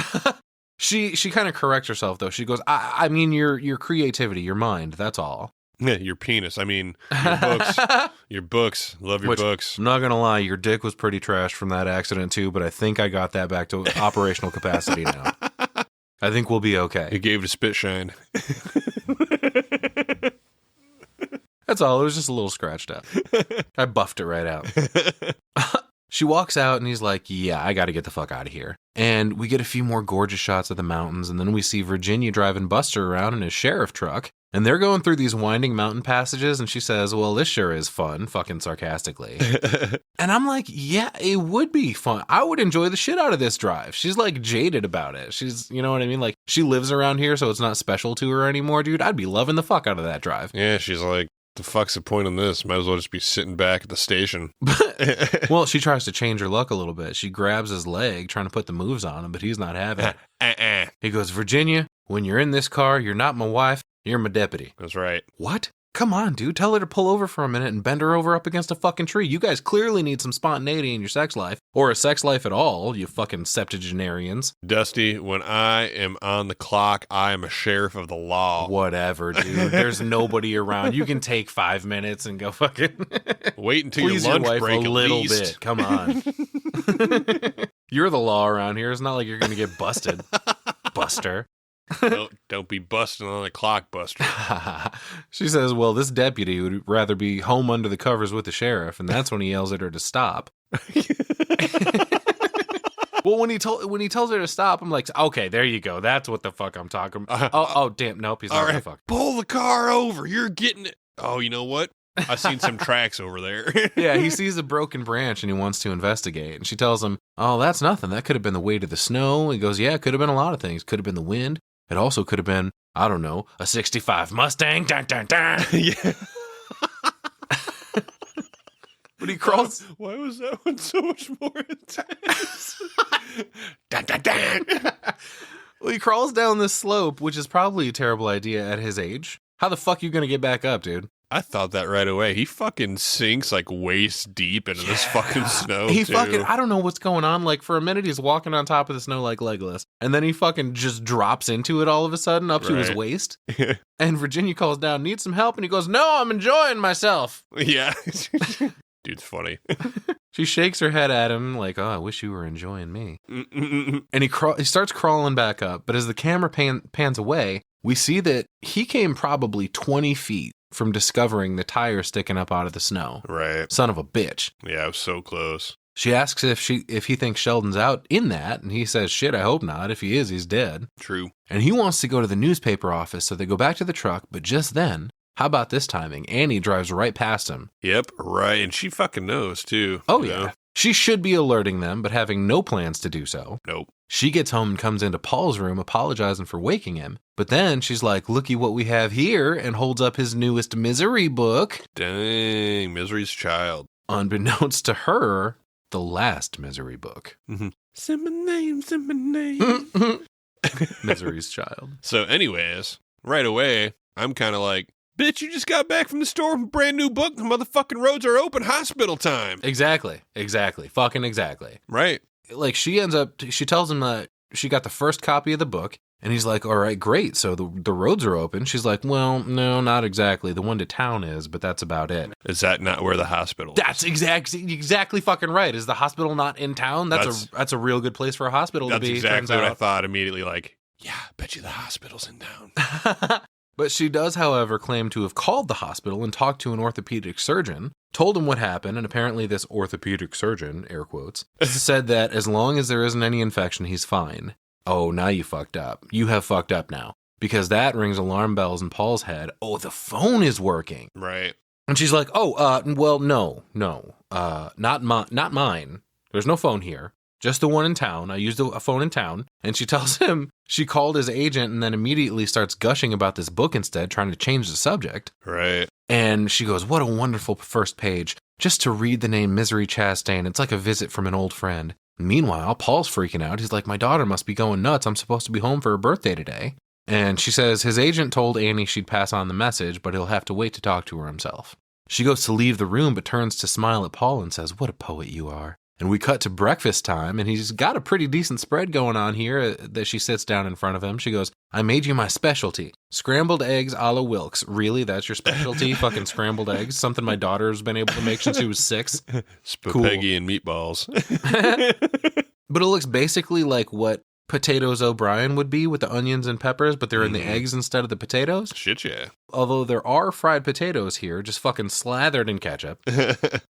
She kind of corrects herself, though. She goes, I mean, your creativity, your mind, that's all. Yeah, your penis. I mean, your books. Your books. Love your books. I'm not going to lie, your dick was pretty trash from that accident, too, but I think I got that back to operational capacity now. I think we'll be okay. It gave it a spit shine. That's all. It was just a little scratched up. I buffed it right out. She walks out and he's like, yeah, I got to get the fuck out of here. And we get a few more gorgeous shots of the mountains. And then we see Virginia driving Buster around in his sheriff truck. And they're going through these winding mountain passages. And she says, well, this sure is fun, fucking sarcastically. And I'm like, yeah, it would be fun. I would enjoy the shit out of this drive. She's like jaded about it. She's, you know what I mean? Like she lives around here, so it's not special to her anymore, dude. I'd be loving the fuck out of that drive. Yeah, she's like, the fuck's the point on this? Might as well just be sitting back at the station. Well, she tries to change her luck a little bit. She grabs his leg, trying to put the moves on him, but he's not having it. He goes, Virginia, when you're in this car, you're not my wife, you're my deputy. That's right. What? Come on, dude. Tell her to pull over for a minute and bend her over up against a fucking tree. You guys clearly need some spontaneity in your sex life, or a sex life at all, you fucking septuagenarians. Dusty, when I am on the clock, I am a sheriff of the law. Whatever, dude. There's nobody around. You can take 5 minutes and go fucking wait until please your lunch wife break a at little least. bit. Come on. You're the law around here. It's not like you're going to get busted, Buster. Don't be busting on the clock, Buster. She says, well, this deputy would rather be home under the covers with the sheriff, and that's when he yells at her to stop. Well, when he tells her to stop, I'm like, okay, there you go. That's what the fuck I'm talking about. Oh, damn. Nope, he's not gonna fuck. Pull the car over. You're getting it. Oh, you know what? I've seen some tracks over there. Yeah, he sees a broken branch and he wants to investigate. And she tells him, oh, that's nothing. That could have been the weight of the snow. He goes, yeah, it could have been a lot of things. Could have been the wind. It also could have been, I don't know, a 65 Mustang. Dun, dun, dun. Yeah. But he crawls. Why was that one so much more intense? Dun, dun, dun. Well, he crawls down this slope, which is probably a terrible idea at his age. How the fuck are you going to get back up, dude? I thought that right away. He fucking sinks like waist deep into this fucking snow. I don't know what's going on. Like for a minute, he's walking on top of the snow like Legolas. And then he fucking just drops into it all of a sudden up to his waist. And Virginia calls down, need some help? And he goes, no, I'm enjoying myself. Yeah. Dude's funny. She shakes her head at him like, oh, I wish you were enjoying me. And he starts crawling back up. But as the camera pans away, we see that he came probably 20 feet from discovering the tire sticking up out of the snow. Right. Son of a bitch. Yeah, it was so close. She asks if he thinks Sheldon's out in that, and he says, shit, I hope not. If he is, he's dead. True. And he wants to go to the newspaper office, so they go back to the truck, but just then, How about this timing? Annie drives right past him. Yep, right. And she fucking knows, too. Oh, you yeah. know? She should be alerting them, but having no plans to do so. Nope. She gets home and comes into Paul's room apologizing for waking him. But then she's like, looky what we have here, and holds up his newest misery book. Dang, Misery's Child. Unbeknownst to her, the last misery book. Mm-hmm. Say my name. Misery's Child. So anyways, right away, I'm kind of like, bitch, you just got back from the store with a brand new book. The motherfucking roads are open. Hospital time. Exactly. Fucking exactly. Right. Like, she tells him that she got the first copy of the book, and he's like, all right, great, so the roads are open. She's like, well, no, not exactly. The one to town is, but that's about it. Is that not where the hospital is? That's exactly fucking right. Is the hospital not in town? That's a real good place for a hospital to be. That's exactly what I thought immediately, like, yeah, bet you the hospital's in town. But she does, however, claim to have called the hospital and talked to an orthopedic surgeon, told him what happened, and apparently this orthopedic surgeon, air quotes, said that as long as there isn't any infection, he's fine. Oh, now you fucked up. You have fucked up now. Because that rings alarm bells in Paul's head. Oh, the phone is working. Right. And she's like, well, no, not mine. There's no phone here. Just the one in town. I used a phone in town. And she tells him she called his agent and then immediately starts gushing about this book instead, trying to change the subject. Right. And she goes, what a wonderful first page. Just to read the name Misery Chastain, it's like a visit from an old friend. Meanwhile, Paul's freaking out. He's like, my daughter must be going nuts. I'm supposed to be home for her birthday today. And she says his agent told Annie she'd pass on the message, but he'll have to wait to talk to her himself. She goes to leave the room, but turns to smile at Paul and says, what a poet you are. And we cut to breakfast time, and he's got a pretty decent spread going on here that she sits down in front of him. She goes, I made you my specialty. Scrambled eggs a la Wilkes. Really? That's your specialty? Fucking scrambled eggs? Something my daughter's been able to make since she was 6? Spaghetti and meatballs. But it looks basically like what Potatoes O'Brien would be with the onions and peppers, but they're in the eggs instead of the potatoes. Shit, yeah. Although there are fried potatoes here, just fucking slathered in ketchup,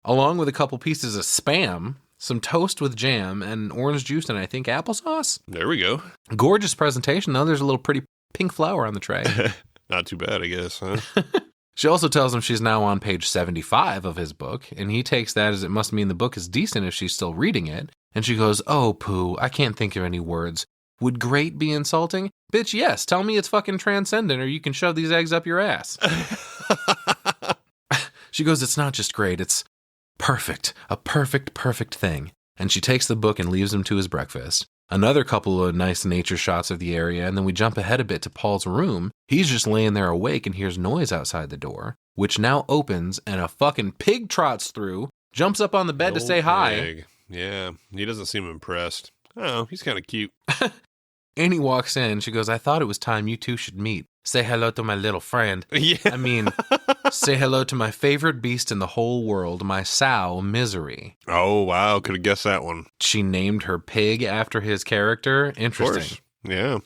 along with a couple pieces of Spam, some toast with jam, and orange juice, and I think applesauce. There we go. Gorgeous presentation, though. There's a little pretty pink flower on the tray. Not too bad, I guess, huh? She also tells him she's now on page 75 of his book, and he takes that as it must mean the book is decent if she's still reading it. And she goes, oh, Pooh, I can't think of any words. Would great be insulting? Bitch, yes. Tell me it's fucking transcendent or you can shove these eggs up your ass. She goes, it's not just great. It's perfect. A perfect thing. And she takes the book and leaves him to his breakfast. Another couple of nice nature shots of the area, and then we jump ahead a bit to Paul's room. He's just laying there awake and hears noise outside the door, which now opens and a fucking pig trots through, jumps up on the bed to say hi. Yeah, he doesn't seem impressed. Oh, he's kind of cute. Annie walks in. She goes, I thought it was time you two should meet. Say hello to my little friend. Yeah. I mean, say hello to my favorite beast in the whole world, my sow, Misery. Oh, wow. Could have guessed that one. She named her pig after his character. Interesting. Yeah.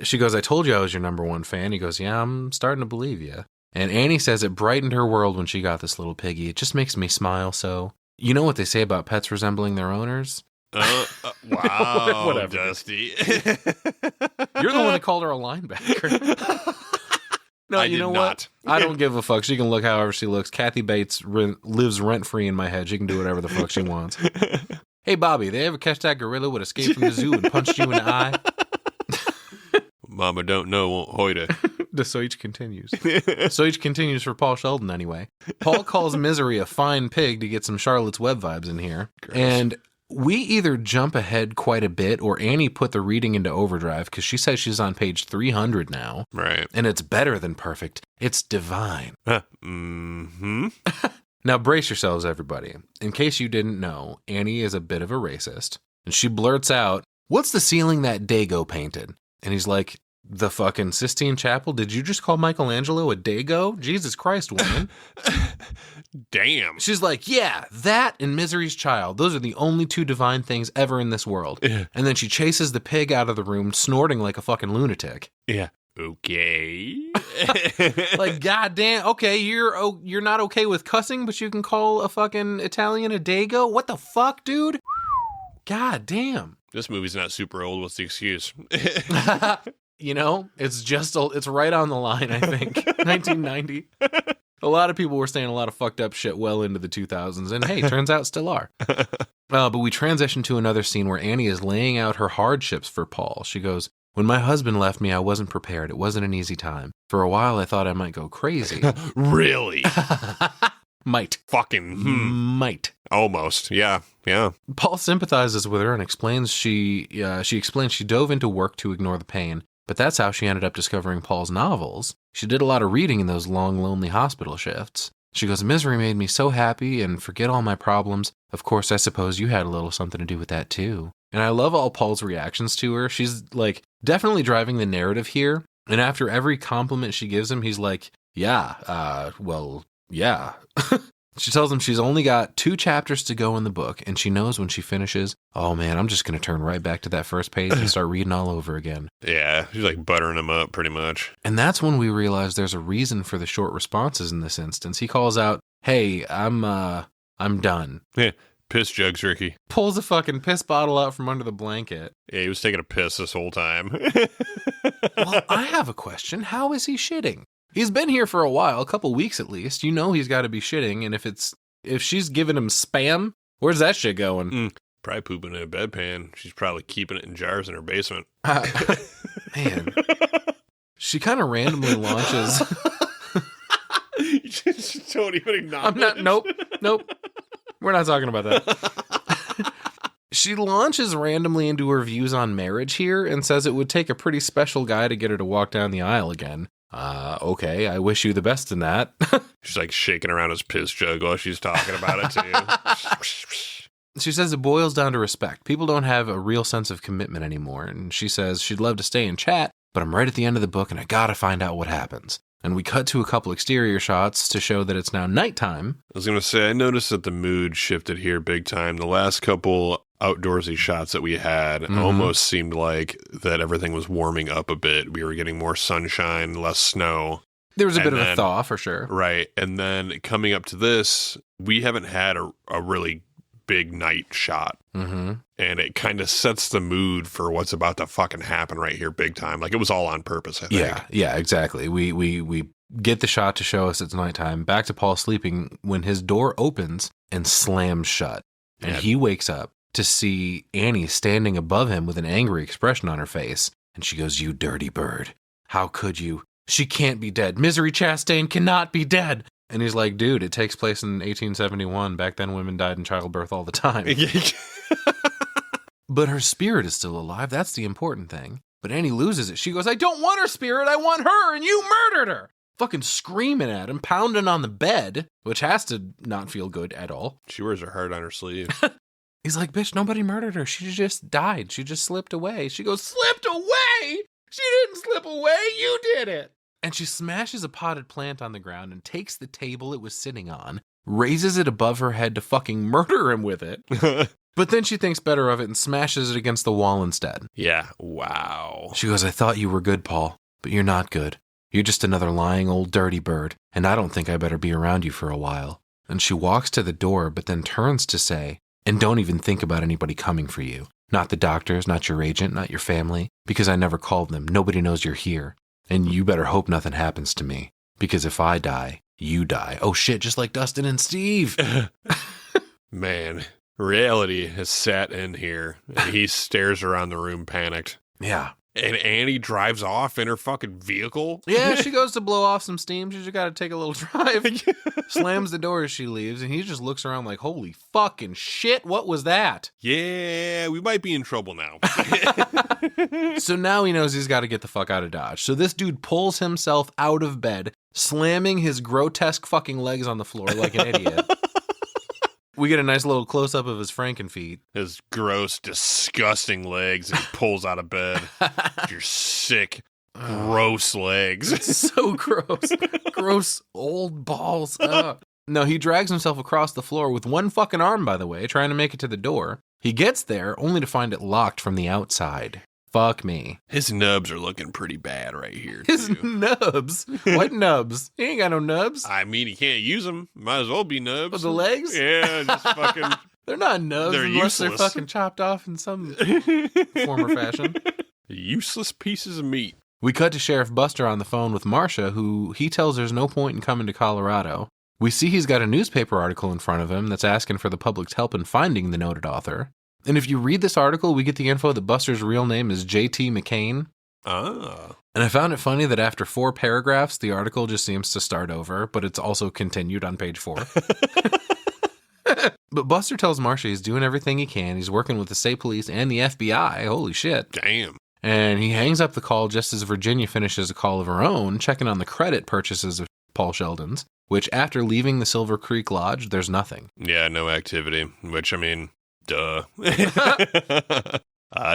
She goes, I told you I was your number one fan. He goes, yeah, I'm starting to believe you. And Annie says it brightened her world when she got this little piggy. It just makes me smile so. You know what they say about pets resembling their owners? Wow, Whatever. Dusty. You're the one that called her a linebacker. No, I you did know not. what? I don't give a fuck. She can look however she looks. Kathy Bates lives rent-free in my head. She can do whatever the fuck she wants. Hey, Bobby, they ever catch that gorilla would escape from the zoo and punched you in the eye? Mama don't know, won't hoida. The Soich continues. Soich continues for Paul Sheldon anyway. Paul calls Misery a fine pig to get some Charlotte's Web vibes in here. Gross. And we either jump ahead quite a bit or Annie put the reading into overdrive because she says she's on page 300 now. Right. And it's better than perfect. It's divine. Mm-hmm. Now brace yourselves, everybody. In case you didn't know, Annie is a bit of a racist. And she blurts out, what's the ceiling that Dago painted? And he's like, the fucking Sistine Chapel? Did you just call Michelangelo a Dago? Jesus Christ, woman. Damn. She's like, yeah, that and Misery's Child. Those are the only two divine things ever in this world. Yeah. And then she chases the pig out of the room, snorting like a fucking lunatic. Yeah. Okay. Like, goddamn, okay, you're not okay with cussing, but you can call a fucking Italian a Dago? What the fuck, dude? God damn. This movie's not super old. What's the excuse? You know, it's right on the line, I think. 1990. A lot of people were saying a lot of fucked up shit well into the 2000s, and hey, turns out still are. But we transition to another scene where Annie is laying out her hardships for Paul. She goes, "When my husband left me, I wasn't prepared. It wasn't an easy time. For a while, I thought I might go crazy." Really? Might. Fucking Might. almost. Yeah. Yeah. Paul sympathizes with her and explains she dove into work to ignore the pain, but that's how she ended up discovering Paul's novels. She did a lot of reading in those long, lonely hospital shifts. She goes, "Misery made me so happy and forget all my problems. Of course, I suppose you had a little something to do with that too." And I love all Paul's reactions to her. She's like definitely driving the narrative here. And after every compliment she gives him, he's like, yeah. She tells him she's only got 2 chapters to go in the book, and she knows when she finishes, oh man, I'm just going to turn right back to that first page and start reading all over again. Yeah, she's like buttering him up pretty much. And that's when we realize there's a reason for the short responses in this instance. He calls out, "Hey, I'm done." Yeah, piss jugs, Ricky. Pulls a fucking piss bottle out from under the blanket. Yeah, he was taking a piss this whole time. Well, I have a question. How is he shitting? He's been here for a while, a couple weeks at least. You know he's got to be shitting, and if she's giving him spam, where's that shit going? Probably pooping in a bedpan. She's probably keeping it in jars in her basement. Man. She kind of randomly launches. You just don't even acknowledge. Nope. We're not talking about that. She launches randomly into her views on marriage here and says it would take a pretty special guy to get her to walk down the aisle again. Okay, I wish you the best in that. She's like shaking around his piss jug while she's talking about it too. She says it boils down to respect. People don't have a real sense of commitment anymore. And she says she'd love to stay and chat, but I'm right at the end of the book and I gotta find out what happens. And we cut to a couple exterior shots to show that it's now nighttime. I was going to say, I noticed that the mood shifted here big time. The last couple outdoorsy shots that we had almost seemed like that everything was warming up a bit. We were getting more sunshine, less snow. There was a bit of a thaw for sure. Right. And then coming up to this, we haven't had a really big night shot. Mm-hmm. And it kind of sets the mood for what's about to fucking happen right here big time. Like it was all on purpose, I think. Yeah, exactly. We get the shot to show us it's nighttime. Back to Paul sleeping when his door opens and slams shut. And he wakes up to see Annie standing above him with an angry expression on her face. And she goes, "You dirty bird. How could you? She can't be dead. Misery Chastain cannot be dead." And he's like, "Dude, it takes place in 1871. Back then, women died in childbirth all the time." But her spirit is still alive. That's the important thing. But Annie loses it. She goes, "I don't want her spirit. I want her, and you murdered her." Fucking screaming at him, pounding on the bed, which has to not feel good at all. She wears her heart on her sleeve. He's like, "Bitch, nobody murdered her. She just died. She just slipped away." She goes, "Slipped away? She didn't slip away. You did it." And she smashes a potted plant on the ground and takes the table it was sitting on, raises it above her head to fucking murder him with it. But then she thinks better of it and smashes it against the wall instead. Yeah. Wow. She goes, "I thought you were good, Paul, but you're not good. You're just another lying old dirty bird, and I don't think I better be around you for a while." And she walks to the door, but then turns to say, "And don't even think about anybody coming for you. Not the doctors, not your agent, not your family, because I never called them. Nobody knows you're here. And you better hope nothing happens to me, because if I die, you die." Oh shit, just like Dustin and Steve. Man, reality has sat in here. And he stares around the room panicked. Yeah. And Annie drives off in her fucking vehicle. Yeah, she goes to blow off some steam. She's just got to take a little drive. Slams the door as she leaves, and he just looks around like, "Holy fucking shit, what was that?" Yeah, we might be in trouble now. So now he knows he's got to get the fuck out of Dodge. So this dude pulls himself out of bed, slamming his grotesque fucking legs on the floor like an idiot. We get a nice little close-up of his Frankenfeet. His gross, disgusting legs, and he pulls out of bed. Your sick, gross legs. It's so gross. Gross old balls. No, he drags himself across the floor with one fucking arm, by the way, trying to make it to the door. He gets there only to find it locked from the outside. Fuck me. His nubs are looking pretty bad right here, His too. nubs? What nubs? He ain't got no nubs. I mean, he can't use them. Might as well be nubs. But the legs? Yeah, just fucking... They're not nubs They're unless useless. they're fucking chopped off in some form or fashion. Useless pieces of meat. We cut to Sheriff Buster on the phone with Marcia, who he tells there's no point in coming to Colorado. We see he's got a newspaper article in front of him that's asking for the public's help in finding the noted author. And if you read this article, we get the info that Buster's real name is J.T. McCain. Ah. And I found it funny that after 4 paragraphs, the article just seems to start over, but it's also continued on page 4. But Buster tells Marcia he's doing everything he can. He's working with the state police and the FBI. Holy shit. Damn. And he hangs up the call just as Virginia finishes a call of her own, checking on the credit purchases of Paul Sheldon's, which after leaving the Silver Creek Lodge, there's nothing. Yeah, no activity, which, I mean, duh. It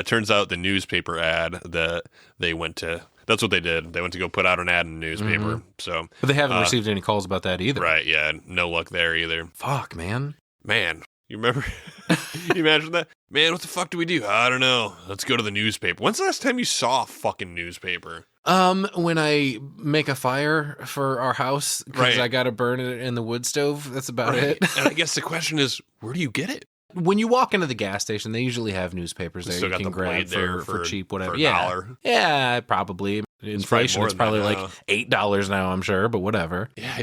turns out the newspaper ad that they went to, that's what they did. They went to go put out an ad in the newspaper. Mm-hmm. So, but they haven't received any calls about that either. Right, yeah. No luck there either. Fuck, man. Man, you remember? You imagine that? Man, what the fuck do we do? I don't know. Let's go to the newspaper. When's the last time you saw a fucking newspaper? When I make a fire for our house because Right. I got to burn it in the wood stove. That's about it. And I guess the question is, where do you get it? When you walk into the gas station, they usually have newspapers there Still you got can the grab blade there for cheap, whatever. for yeah. $1. Yeah, probably. Inflation, more it's than probably that like now. $8 now, I'm sure, but whatever. Yeah,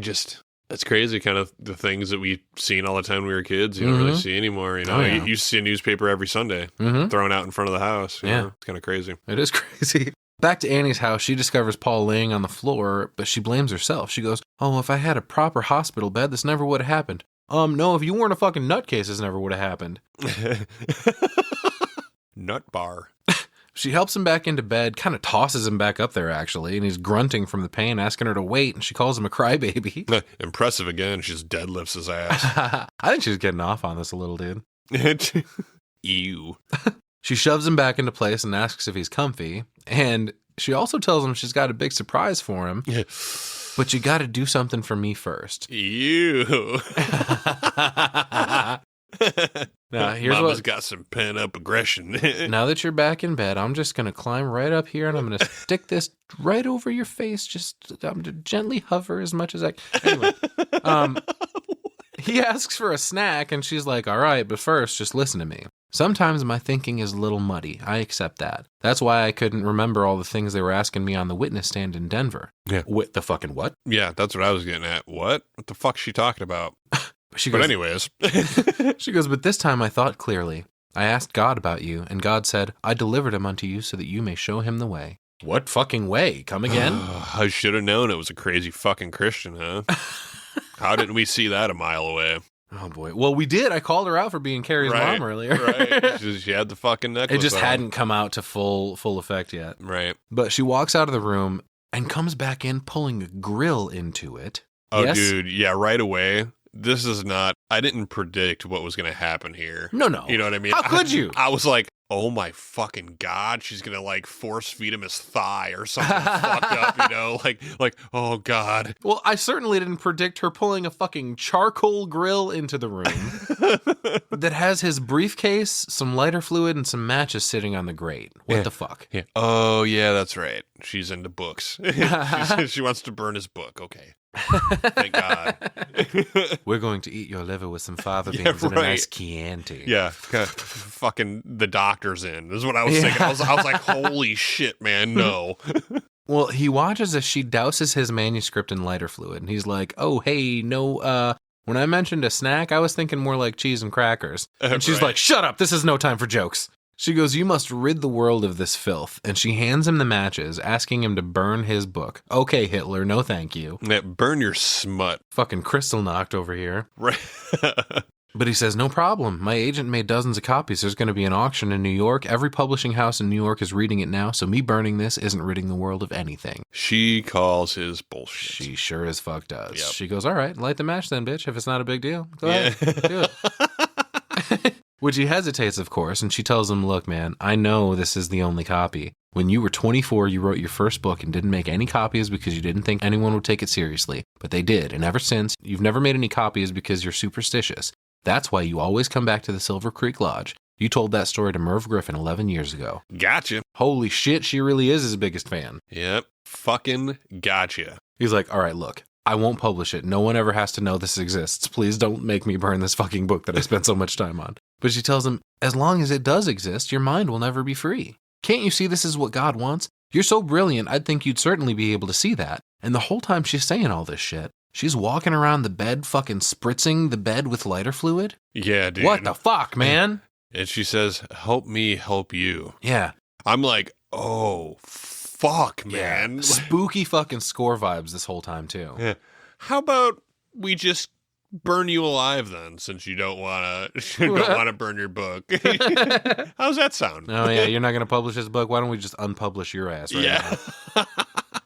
that's crazy, kind of the things that we seen all the time when we were kids. You don't really see anymore. You know, Oh, yeah. you used to see a newspaper every Sunday thrown out in front of the house. You know? It's kind of crazy. It is crazy. Back to Annie's house, she discovers Paul laying on the floor, but she blames herself. She goes, "Oh, if I had a proper hospital bed, this never would have happened." No, if you weren't a fucking nutcase, this never would have happened. Nut bar. She helps him back into bed, kind of tosses him back up there, actually, and he's grunting from the pain, asking her to wait, and she calls him a crybaby. Impressive again. She just deadlifts his ass. I think she's getting off on this a little, dude. Ew. She shoves him back into place and asks if he's comfy, and she also tells him she's got a big surprise for him, but you got to do something for me first. Ew. Now, here's Mama's got some pent up aggression. Now that you're back in bed, I'm just going to climb right up here and I'm going to stick this right over your face. Just gently hover as much as I can. Anyway, he asks for a snack and she's like, "All right, but first, just listen to me. Sometimes my thinking is a little muddy. I accept that. That's why I couldn't remember all the things they were asking me on the witness stand in Denver." Yeah. What the fucking what? Yeah, that's what I was getting at. What the fuck's she talking about? But anyways. She goes, "But this time I thought clearly. I asked God about you, and God said, I delivered him unto you so that you may show him the way." What fucking way? Come again? I should have known it was a crazy fucking Christian, huh? How didn't we see that a mile away? Oh, boy. Well, we did. I called her out for being Carrie's mom earlier. Right. She had the fucking necklace It just on. hadn't come out to full effect yet. Right. But she walks out of the room and comes back in pulling a grill into it. Oh, Yes? dude. Yeah, right away. This is not, I didn't predict what was going to happen here. No. You know what I mean? How could you? I was like, oh my fucking God, she's going to like force feed him his thigh or something fucked up, you know? Like, oh God. Well, I certainly didn't predict her pulling a fucking charcoal grill into the room that has his briefcase, some lighter fluid, and some matches sitting on the grate. What the fuck? Yeah. Oh, yeah, that's right. She's into books. She wants to burn his book. Okay. Thank God. We're going to eat your liver with some fava beans and a nice Chianti. Yeah, fucking the doctor's in. This is what I was thinking. I was like, holy shit, man, no. Well, he watches as she douses his manuscript in lighter fluid, and he's like, "Oh, hey, no, when I mentioned a snack, I was thinking more like cheese and crackers." And she's like, "Shut up, this is no time for jokes." She goes, "You must rid the world of this filth." And she hands him the matches, asking him to burn his book. Okay, Hitler, no thank you. Yeah, burn your smut. Fucking crystal knocked over here. Right. But he says, "No problem. My agent made dozens of copies. There's going to be an auction in New York. Every publishing house in New York is reading it now, so me burning this isn't ridding the world of anything." She calls his bullshit. She sure as fuck does. Yep. She goes, "All right, light the match then, bitch. If it's not a big deal, go ahead, do it." Which he hesitates, of course, and she tells him, "Look, man, I know this is the only copy. When you were 24, you wrote your first book and didn't make any copies because you didn't think anyone would take it seriously. But they did, and ever since, you've never made any copies because you're superstitious. That's why you always come back to the Silver Creek Lodge. You told that story to Merv Griffin 11 years ago." Gotcha. Holy shit, she really is his biggest fan. Yep. Fucking gotcha. He's like, "All right, look, I won't publish it. No one ever has to know this exists. Please don't make me burn this fucking book that I spent so much time on." But she tells him, "As long as it does exist, your mind will never be free. Can't you see this is what God wants? You're so brilliant, I'd think you'd certainly be able to see that. And the whole time she's saying all this shit, she's walking around the bed fucking spritzing the bed with lighter fluid? Yeah, dude. What the fuck, man? And she says, help me help you. Yeah. I'm like, oh, fuck, man. Yeah. Spooky fucking score vibes this whole time, too. Yeah. How about we just burn you alive then, since you don't want to burn your book? How's that sound? Oh, yeah, you're not going to publish this book? Why don't we just unpublish your ass right now?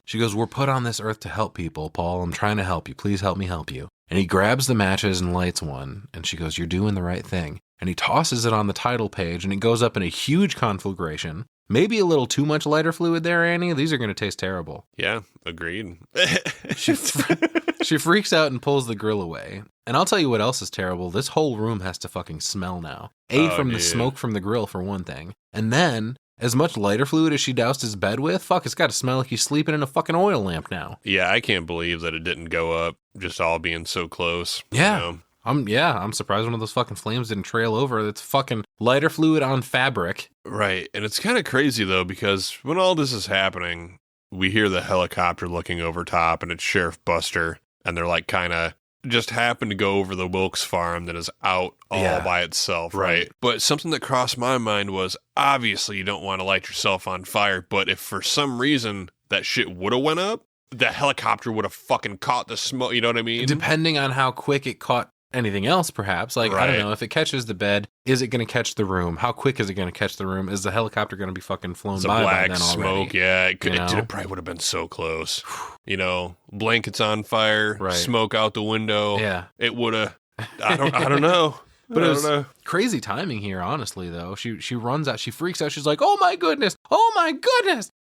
She goes, we're put on this earth to help people, Paul. I'm trying to help you. Please help me help you. And he grabs the matches and lights one. And she goes, you're doing the right thing. And he tosses it on the title page, and it goes up in a huge conflagration. Maybe a little too much lighter fluid there, Annie. These are going to taste terrible. Yeah, agreed. She freaks out and pulls the grill away. And I'll tell you what else is terrible. This whole room has to fucking smell now. From the smoke from the grill, for one thing. And then, as much lighter fluid as she doused his bed with, fuck, it's got to smell like he's sleeping in a fucking oil lamp now. Yeah, I can't believe that it didn't go up, just all being so close. Yeah. You know? I'm surprised one of those fucking flames didn't trail over. It's fucking lighter fluid on fabric. Right. And it's kind of crazy, though, because when all this is happening, we hear the helicopter looking over top, and it's Sheriff Buster, and they're like kind of just happen to go over the Wilkes farm that is out all by itself, right? But something that crossed my mind was, obviously you don't want to light yourself on fire, but if for some reason that shit would have went up, the helicopter would have fucking caught the smoke, you know what I mean? Depending on how quick it caught anything else, perhaps. Like, I don't know, if it catches the bed, is it going to catch the room? How quick is it going to catch the room? Is the helicopter going to be fucking flown by black then smoke, already? yeah. It probably would have been so close. You know, blankets on fire, smoke out the window. Yeah. It would have, I don't know. But it was crazy timing here, honestly, though. She runs out, she freaks out, she's like, oh my goodness!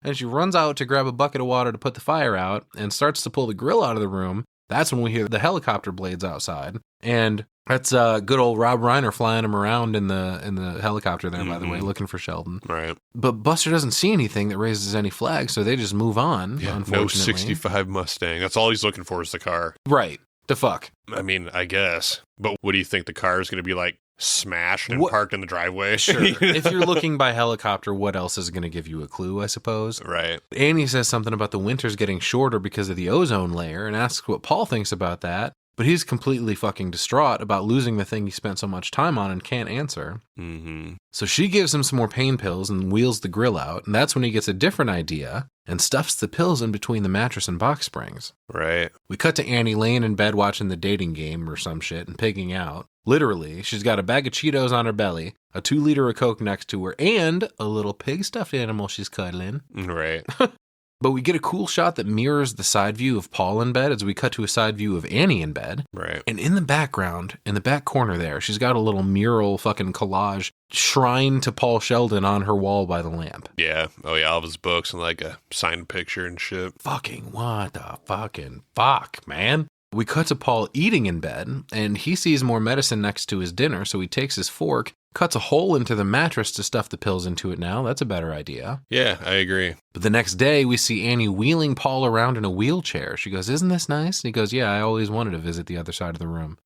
And she runs out to grab a bucket of water to put the fire out and starts to pull the grill out of the room. That's when we hear the helicopter blades outside. And that's good old Rob Reiner flying him around in the helicopter there, by the way, looking for Sheldon. Right. But Buster doesn't see anything that raises any flags, so they just move on, unfortunately. No 65 Mustang. That's all he's looking for is the car. Right. The fuck. I mean, I guess. But what do you think? The car is going to be like smashed and parked in the driveway? Sure. If you're looking by helicopter, what else is going to give you a clue, I suppose? Right. Annie says something about the winters getting shorter because of the ozone layer and asks what Paul thinks about that. But he's completely fucking distraught about losing the thing he spent so much time on and can't answer. Mm-hmm. So she gives him some more pain pills and wheels the grill out, and that's when he gets a different idea and stuffs the pills in between the mattress and box springs. Right. We cut to Annie laying in bed watching the dating game or some shit and pigging out. Literally, she's got a bag of Cheetos on her belly, a 2-liter of Coke next to her, and a little pig stuffed animal she's cuddling. Right. But we get a cool shot that mirrors the side view of Paul in bed as we cut to a side view of Annie in bed. Right. And in the background, in the back corner there, she's got a little mural fucking collage shrine to Paul Sheldon on her wall by the lamp. Yeah. Oh, yeah. All of his books and like a signed picture and shit. Fucking what the fucking fuck, man? We cut to Paul eating in bed, and he sees more medicine next to his dinner, so he takes his fork, cuts a hole into the mattress to stuff the pills into it now. That's a better idea. Yeah, I agree. But the next day, we see Annie wheeling Paul around in a wheelchair. She goes, isn't this nice? And he goes, yeah, I always wanted to visit the other side of the room.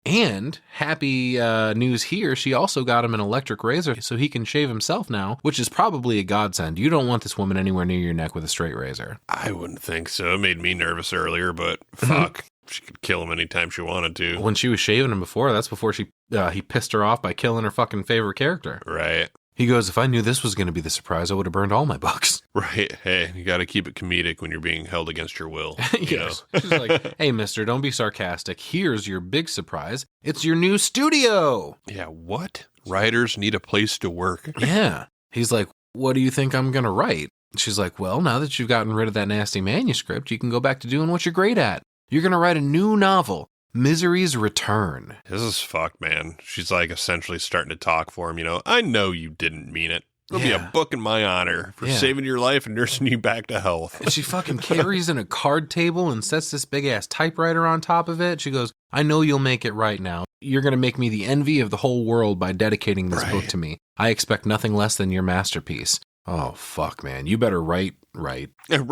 And happy news here, she also got him an electric razor so he can shave himself now, which is probably a godsend. You don't want this woman anywhere near your neck with a straight razor. I wouldn't think so. It made me nervous earlier, but fuck. She could kill him anytime she wanted to. When she was shaving him before, that's before he pissed her off by killing her fucking favorite character. Right. He goes, if I knew this was going to be the surprise, I would have burned all my books. Right. Hey, you got to keep it comedic when you're being held against your will. Yes. She's like, hey, mister, don't be sarcastic. Here's your big surprise. It's your new studio. Yeah, what? Writers need a place to work. Yeah. He's like, what do you think I'm going to write? She's like, well, now that you've gotten rid of that nasty manuscript, you can go back to doing what you're great at. You're going to write a new novel. Misery's Return. This is fucked, man. She's like essentially starting to talk for him, you know. I know you didn't mean it. There'll be a book in my honor for saving your life and nursing you back to health. And she fucking carries in a card table and sets this big ass typewriter on top of it. She goes, I know you'll make it right now. You're going to make me the envy of the whole world by dedicating this book to me. I expect nothing less than your masterpiece. Oh, fuck, man. You better write right. Better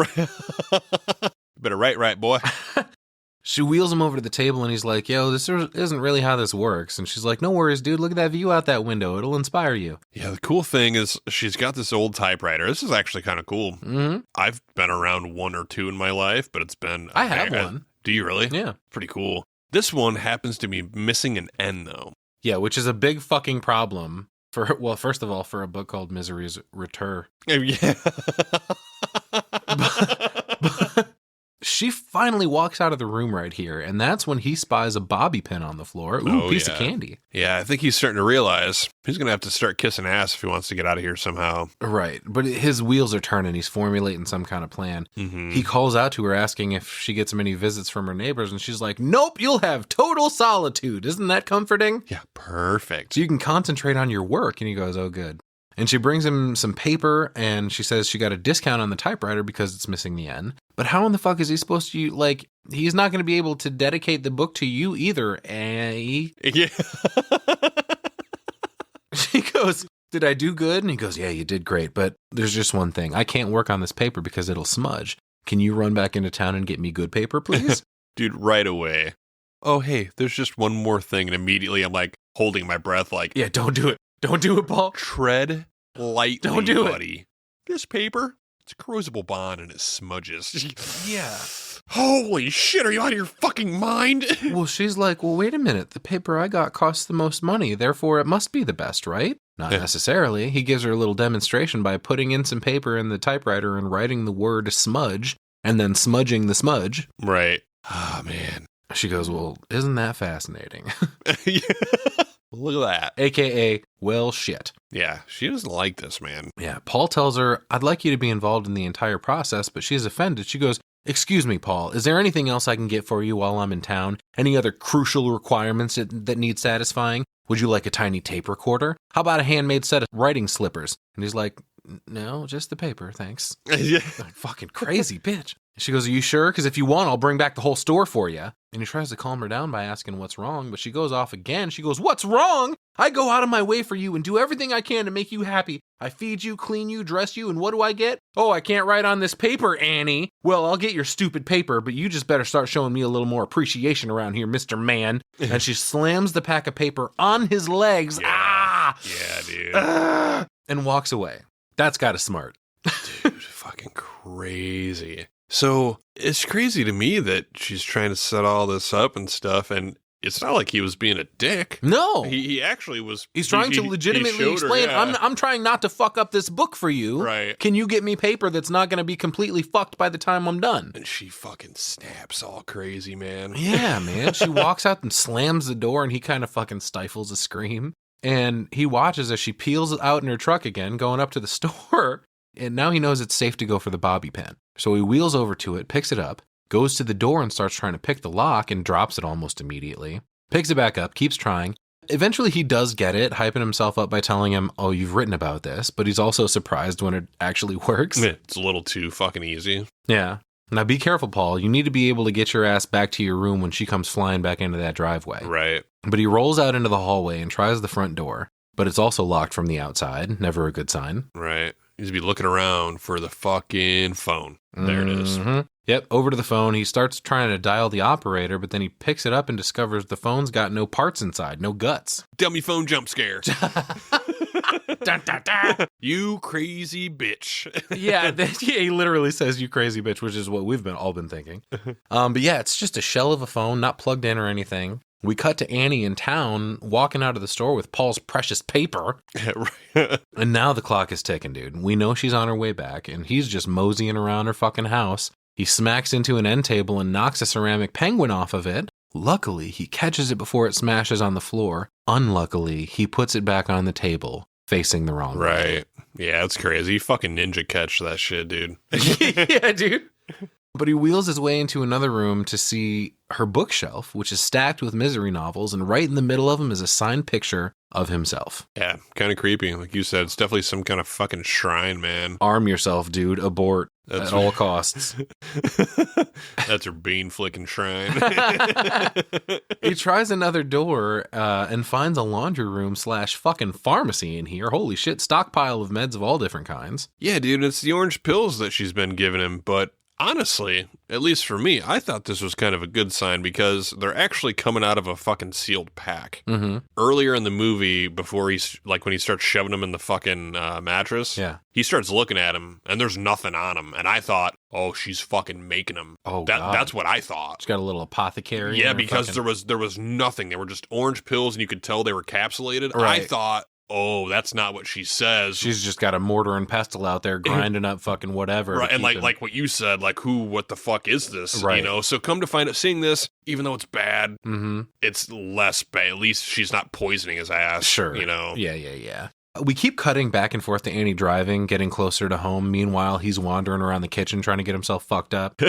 write right, boy. She wheels him over to the table and he's like, yo, this isn't really how this works. And she's like, no worries, dude. Look at that view out that window. It'll inspire you. Yeah, the cool thing is she's got this old typewriter. This is actually kind of cool. Mm-hmm. I've been around one or two in my life, but it's been... I have one. Do you really? Yeah. Pretty cool. This one happens to be missing an N, though. Yeah, which is a big fucking problem for, well, first of all, for a book called Misery's Return. Yeah. But she finally walks out of the room right here, and that's when he spies a bobby pin on the floor. Ooh, piece of candy. Yeah, I think he's starting to realize he's going to have to start kissing ass if he wants to get out of here somehow. Right, but his wheels are turning. He's formulating some kind of plan. Mm-hmm. He calls out to her asking if she gets many visits from her neighbors, and she's like, nope, you'll have total solitude. Isn't that comforting? Yeah, perfect. So you can concentrate on your work. And he goes, oh, good. And she brings him some paper, and she says she got a discount on the typewriter because it's missing the N. But how in the fuck is he supposed to, like, he's not going to be able to dedicate the book to you either, eh? Yeah. She goes, did I do good? And he goes, yeah, you did great, but there's just one thing. I can't work on this paper because it'll smudge. Can you run back into town and get me good paper, please? Dude, right away. Oh, hey, there's just one more thing. And immediately I'm like holding my breath like, yeah, don't do it. Don't do it, Paul. Tread lightly, don't do buddy. It. This paper, it's a corrosible bond and it smudges. Yeah. Holy shit, are you out of your fucking mind? Well, she's like, well, wait a minute. The paper I got costs the most money. Therefore, it must be the best, right? Not necessarily. He gives her a little demonstration by putting in some paper in the typewriter and writing the word smudge and then smudging the smudge. Right. Oh, man. She goes, well, isn't that fascinating? Yeah. Look at that. AKA, well, shit. Yeah, she doesn't like this, man. Yeah, Paul tells her, I'd like you to be involved in the entire process, but she's offended. She goes, excuse me, Paul, is there anything else I can get for you while I'm in town? Any other crucial requirements that need satisfying? Would you like a tiny tape recorder? How about a handmade set of writing slippers? And he's like, no, just the paper, thanks. Yeah. Like, fucking crazy bitch. She goes, are you sure? Because if you want, I'll bring back the whole store for you. And he tries to calm her down by asking what's wrong, but she goes off again. She goes, what's wrong? I go out of my way for you and do everything I can to make you happy. I feed you, clean you, dress you, and what do I get? Oh, I can't write on this paper, Annie. Well, I'll get your stupid paper, but you just better start showing me a little more appreciation around here, Mr. Man. And she slams the pack of paper on his legs. Yeah. Ah! Yeah, dude. And walks away. That's gotta smart. Dude, fucking crazy. So it's crazy to me that she's trying to set all this up and stuff, and it's not like he was being a dick. No. He actually was. He's trying to legitimately explain, I'm trying not to fuck up this book for you. Right. Can you get me paper that's not going to be completely fucked by the time I'm done? And she fucking snaps all crazy, man. Yeah, man. She walks out and slams the door, and he kind of fucking stifles a scream. And he watches as she peels out in her truck again, going up to the store. And now he knows it's safe to go for the bobby pin. So he wheels over to it, picks it up, goes to the door and starts trying to pick the lock and drops it almost immediately. Picks it back up, keeps trying. Eventually he does get it, hyping himself up by telling him, oh, you've written about this, but he's also surprised when it actually works. It's a little too fucking easy. Yeah. Now be careful, Paul. You need to be able to get your ass back to your room when she comes flying back into that driveway. Right. But he rolls out into the hallway and tries the front door, but it's also locked from the outside. Never a good sign. Right. He needs to be looking around for the fucking phone. There it is. Mm-hmm. Yep, over to the phone. He starts trying to dial the operator, but then he picks it up and discovers the phone's got no parts inside, no guts. Dummy phone jump scare. Dun, dun, dun. You crazy bitch. Yeah, he literally says, you crazy bitch, which is what we've all been thinking. But yeah, it's just a shell of a phone, not plugged in or anything. We cut to Annie in town, walking out of the store with Paul's precious paper. And now the clock is ticking, dude. We know she's on her way back, and he's just moseying around her fucking house. He smacks into an end table and knocks a ceramic penguin off of it. Luckily, he catches it before it smashes on the floor. Unluckily, he puts it back on the table, facing the wrong way. Right. Yeah, that's crazy. You fucking ninja catch that shit, dude. Yeah, dude. But he wheels his way into another room to see her bookshelf, which is stacked with misery novels, and right in the middle of them is a signed picture of himself. Yeah, kind of creepy. Like you said, it's definitely some kind of fucking shrine, man. Arm yourself, dude. Abort at all costs. That's her bean-flicking shrine. He tries another door and finds a laundry room / fucking pharmacy in here. Holy shit, stockpile of meds of all different kinds. Yeah, dude, it's the orange pills that she's been giving him, but Honestly, at least for me, I thought this was kind of a good sign because they're actually coming out of a fucking sealed pack. Mm-hmm. Earlier in the movie, before he's like when he starts shoving him in the fucking mattress, he starts looking at him and there's nothing on him. And I thought, oh, she's fucking making him. Oh, that's what I thought. She's got a little apothecary. Yeah, because there was nothing. They were just orange pills and you could tell they were capsulated. Right. I thought, oh, that's not what she says. She's just got a mortar and pestle out there grinding up fucking whatever. Right, and like what you said, like what the fuck is this? Right. You know, so come to find out, seeing this, even though it's bad, it's less bad. At least she's not poisoning his ass. Sure. You know? Yeah. We keep cutting back and forth to Annie driving, getting closer to home. Meanwhile, he's wandering around the kitchen trying to get himself fucked up.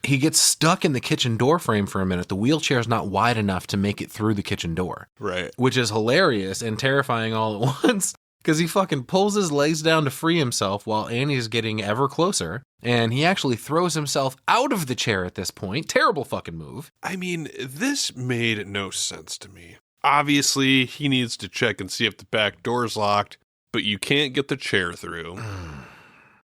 He gets stuck in the kitchen door frame for a minute. The wheelchair's not wide enough to make it through the kitchen door. Right. Which is hilarious and terrifying all at once. Because he fucking pulls his legs down to free himself while Annie's getting ever closer. And he actually throws himself out of the chair at this point. Terrible fucking move. I mean, this made no sense to me. Obviously, he needs to check and see if the back door's locked, but you can't get the chair through.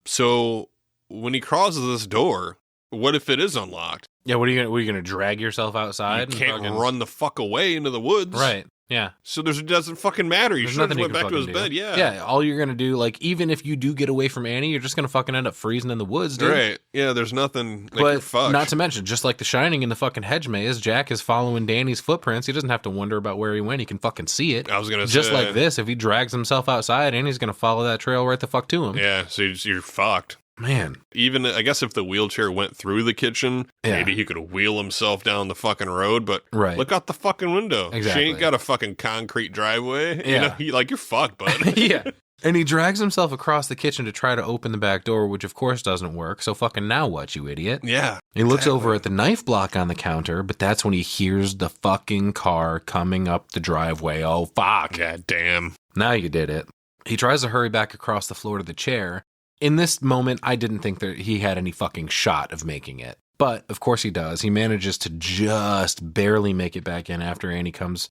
So when he crosses this door, what if it is unlocked? Yeah, what are you gonna drag yourself outside? You can't run the fuck away into the woods. Right. Yeah. So it doesn't fucking matter. You should have went back to his bed. Yeah. Yeah. All you're going to do, like, even if you do get away from Annie, you're just going to fucking end up freezing in the woods, dude. Right. Yeah. There's nothing. Like, but you're fucked. Not to mention, just like The Shining in the fucking hedge maze, Jack is following Danny's footprints. He doesn't have to wonder about where he went. He can fucking see it. I was going to say. Just like this, if he drags himself outside, Annie's going to follow that trail right the fuck to him. Yeah. So you're fucked. Man. Even, I guess if the wheelchair went through the kitchen, maybe he could wheel himself down the fucking road, but look out the fucking window. Exactly. She ain't got a fucking concrete driveway. Yeah. You know, you're fucked, bud. Yeah. And he drags himself across the kitchen to try to open the back door, which of course doesn't work. So fucking now what, you idiot? Yeah. He looks over at the knife block on the counter, but that's when he hears the fucking car coming up the driveway. Oh, fuck. God damn. Now you did it. He tries to hurry back across the floor to the chair. In this moment, I didn't think that he had any fucking shot of making it. But, of course he does. He manages to just barely make it back in after Annie comes,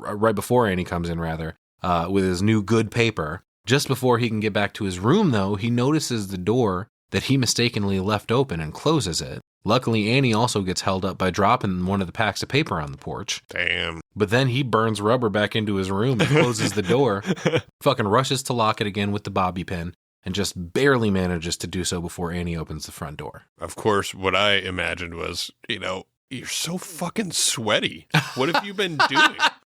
right before Annie comes in, rather, with his new good paper. Just before he can get back to his room, though, he notices the door that he mistakenly left open and closes it. Luckily, Annie also gets held up by dropping one of the packs of paper on the porch. Damn. But then he burns rubber back into his room and closes the door, fucking rushes to lock it again with the bobby pin, and just barely manages to do so before Annie opens the front door. Of course, what I imagined was, you're so fucking sweaty. What have you been doing?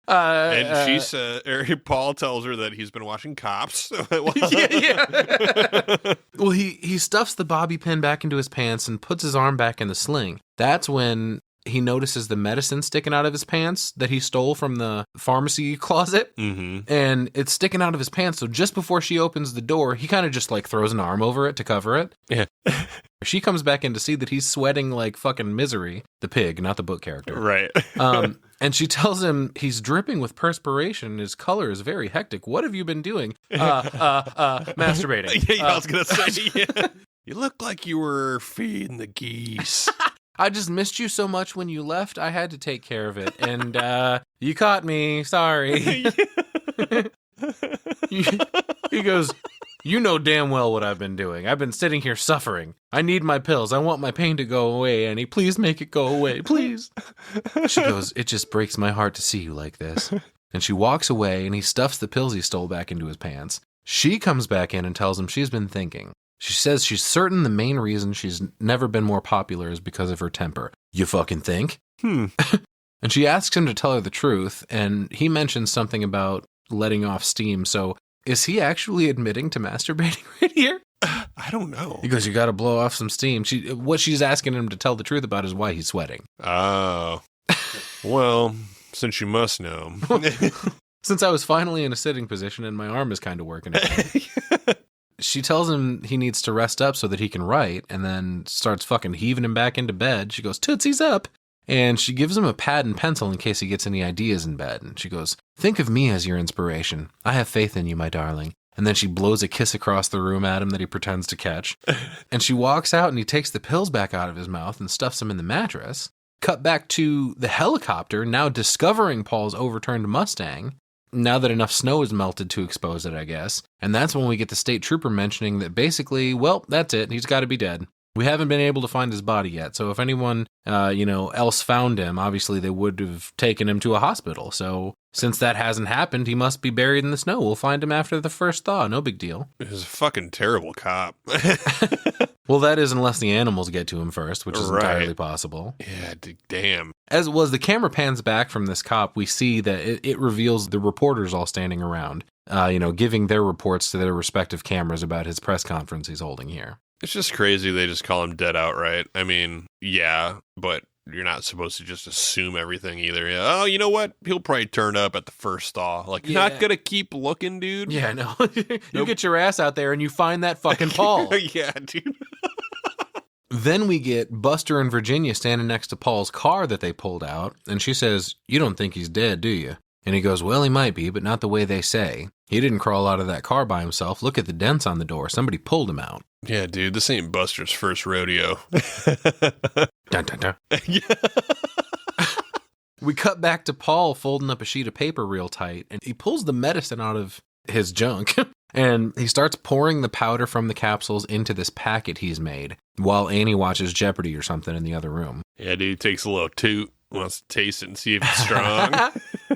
And she said, Paul tells her that he's been watching Cops. Yeah. Well, he stuffs the bobby pin back into his pants and puts his arm back in the sling. That's when he notices the medicine sticking out of his pants that he stole from the pharmacy closet. Mm-hmm. And it's sticking out of his pants. So just before she opens the door, he kind of just like throws an arm over it to cover it. Yeah. She comes back in to see that he's sweating like fucking misery. The pig, not the book character. Right. And she tells him he's dripping with perspiration. His color is very hectic. What have you been doing? Masturbating. Yeah, I was going to say, yeah. You look like you were feeding the geese. I just missed you so much when you left. I had to take care of it. And you caught me. Sorry. He goes, you know damn well what I've been doing. I've been sitting here suffering. I need my pills. I want my pain to go away, Annie. Please make it go away. Please. She goes, it just breaks my heart to see you like this. And she walks away, and he stuffs the pills he stole back into his pants. She comes back in and tells him she's been thinking. She says she's certain the main reason she's never been more popular is because of her temper. You fucking think? And she asks him to tell her the truth, and he mentions something about letting off steam. So is he actually admitting to masturbating right here? I don't know. He goes, you got to blow off some steam. What she's asking him to tell the truth about is why he's sweating. Oh. Well, since you must know. Since I was finally in a sitting position and my arm is kind of working again. She tells him he needs to rest up so that he can write, and then starts fucking heaving him back into bed. She goes, tootsies up. And she gives him a pad and pencil in case he gets any ideas in bed. And she goes, think of me as your inspiration. I have faith in you, my darling. And then she blows a kiss across the room at him that he pretends to catch. And she walks out and he takes the pills back out of his mouth and stuffs them in the mattress. Cut back to the helicopter, now discovering Paul's overturned Mustang. Now that enough snow is melted to expose it, I guess. And that's when we get the state trooper mentioning that basically, well, that's it. He's got to be dead. We haven't been able to find his body yet. So if anyone, else found him, obviously they would have taken him to a hospital. So since that hasn't happened, he must be buried in the snow. We'll find him after the first thaw. No big deal. He's a fucking terrible cop. Well, that is unless the animals get to him first, which is entirely possible. Yeah, damn. As it was, the camera pans back from this cop, we see that it reveals the reporters all standing around, giving their reports to their respective cameras about his press conference he's holding here. It's just crazy they just call him dead outright. I mean, yeah, but you're not supposed to just assume everything either. Yeah. Oh, you know what? He'll probably turn up at the first thaw. Like, you're not going to keep looking, dude. Yeah, no. You get your ass out there and you find that fucking Paul. Yeah, dude. Then we get Buster and Virginia standing next to Paul's car that they pulled out, and she says, "You don't think he's dead, do you?" And he goes, "Well, he might be, but not the way they say. He didn't crawl out of that car by himself. Look at the dents on the door. Somebody pulled him out." Yeah, dude, this ain't Buster's first rodeo. Dun, dun, dun. We cut back to Paul folding up a sheet of paper real tight, and he pulls the medicine out of his junk, and he starts pouring the powder from the capsules into this packet he's made, while Annie watches Jeopardy or something in the other room. Yeah, dude, takes a little toot, wants to taste it and see if it's strong.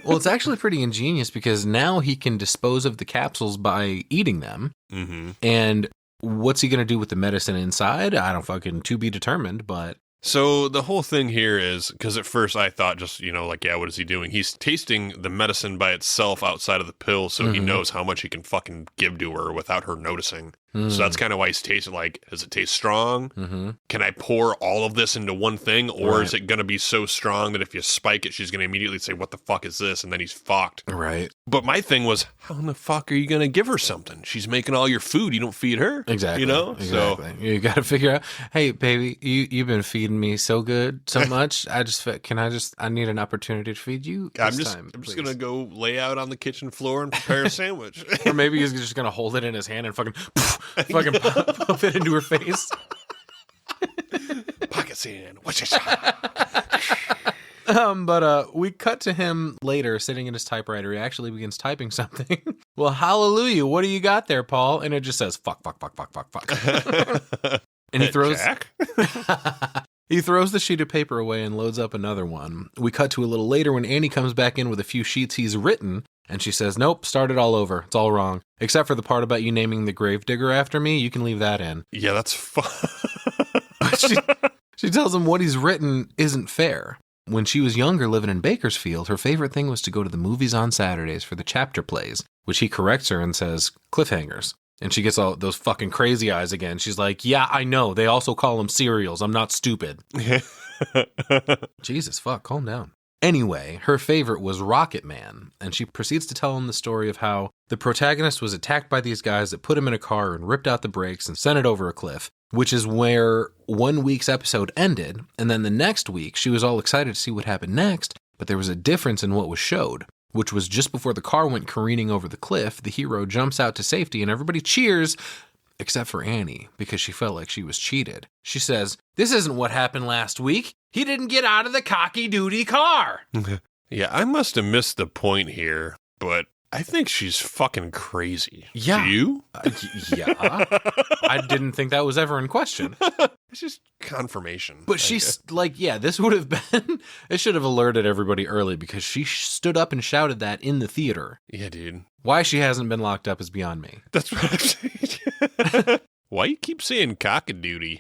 Well, it's actually pretty ingenious because now he can dispose of the capsules by eating them. Mm-hmm. And what's he going to do with the medicine inside? I don't fucking to be determined, but... So the whole thing here is, because at first I thought just, what is he doing? He's tasting the medicine by itself outside of the pill, so he knows how much he can fucking give to her without her noticing. So that's kind of why he's tasting like, does it taste strong? Mm-hmm. Can I pour all of this into one thing? Or is it going to be so strong that if you spike it, she's going to immediately say, what the fuck is this? And then he's fucked. Right. But my thing was, how in the fuck are you going to give her something? She's making all your food. You don't feed her. Exactly. Exactly. So you got to figure out, hey, baby, you've been feeding me so good, so much. I need an opportunity to feed you I'm just going to go lay out on the kitchen floor and prepare a sandwich. Or maybe he's just going to hold it in his hand and fucking pop it into her face. Pocket sand. What's your shot? But we cut to him later sitting in his typewriter. He actually begins typing something. Well, hallelujah. What do you got there, Paul? And it just says, fuck. And he throws... Jack? He throws the sheet of paper away and loads up another one. We cut to a little later when Annie comes back in with a few sheets he's written, and she says, "Nope, start it all over. It's all wrong. Except for the part about you naming the gravedigger after me, you can leave that in." Yeah, that's fun. She tells him what he's written isn't fair. When she was younger living in Bakersfield, her favorite thing was to go to the movies on Saturdays for the chapter plays, which he corrects her and says, cliffhangers. And she gets all those fucking crazy eyes again. She's like, "Yeah, I know. They also call them serials. I'm not stupid." Jesus, fuck, calm down. Anyway, her favorite was Rocket Man, and she proceeds to tell him the story of how the protagonist was attacked by these guys that put him in a car and ripped out the brakes and sent it over a cliff, which is where 1 week's episode ended, and then the next week she was all excited to see what happened next, but there was a difference in what was showed, which was just before the car went careening over the cliff, the hero jumps out to safety and everybody cheers, except for Annie, because she felt like she was cheated. She says, "This isn't what happened last week. He didn't get out of the cocky duty car." Yeah, I must have missed the point here, but I think she's fucking crazy. Yeah. Do you? Yeah. I didn't think that was ever in question. It's just confirmation. But she's like, yeah, this would have been, it should have alerted everybody early because she stood up and shouted that in the theater. Yeah, dude. Why she hasn't been locked up is beyond me. That's what I'm saying. Why you keep saying cock-a-doodie?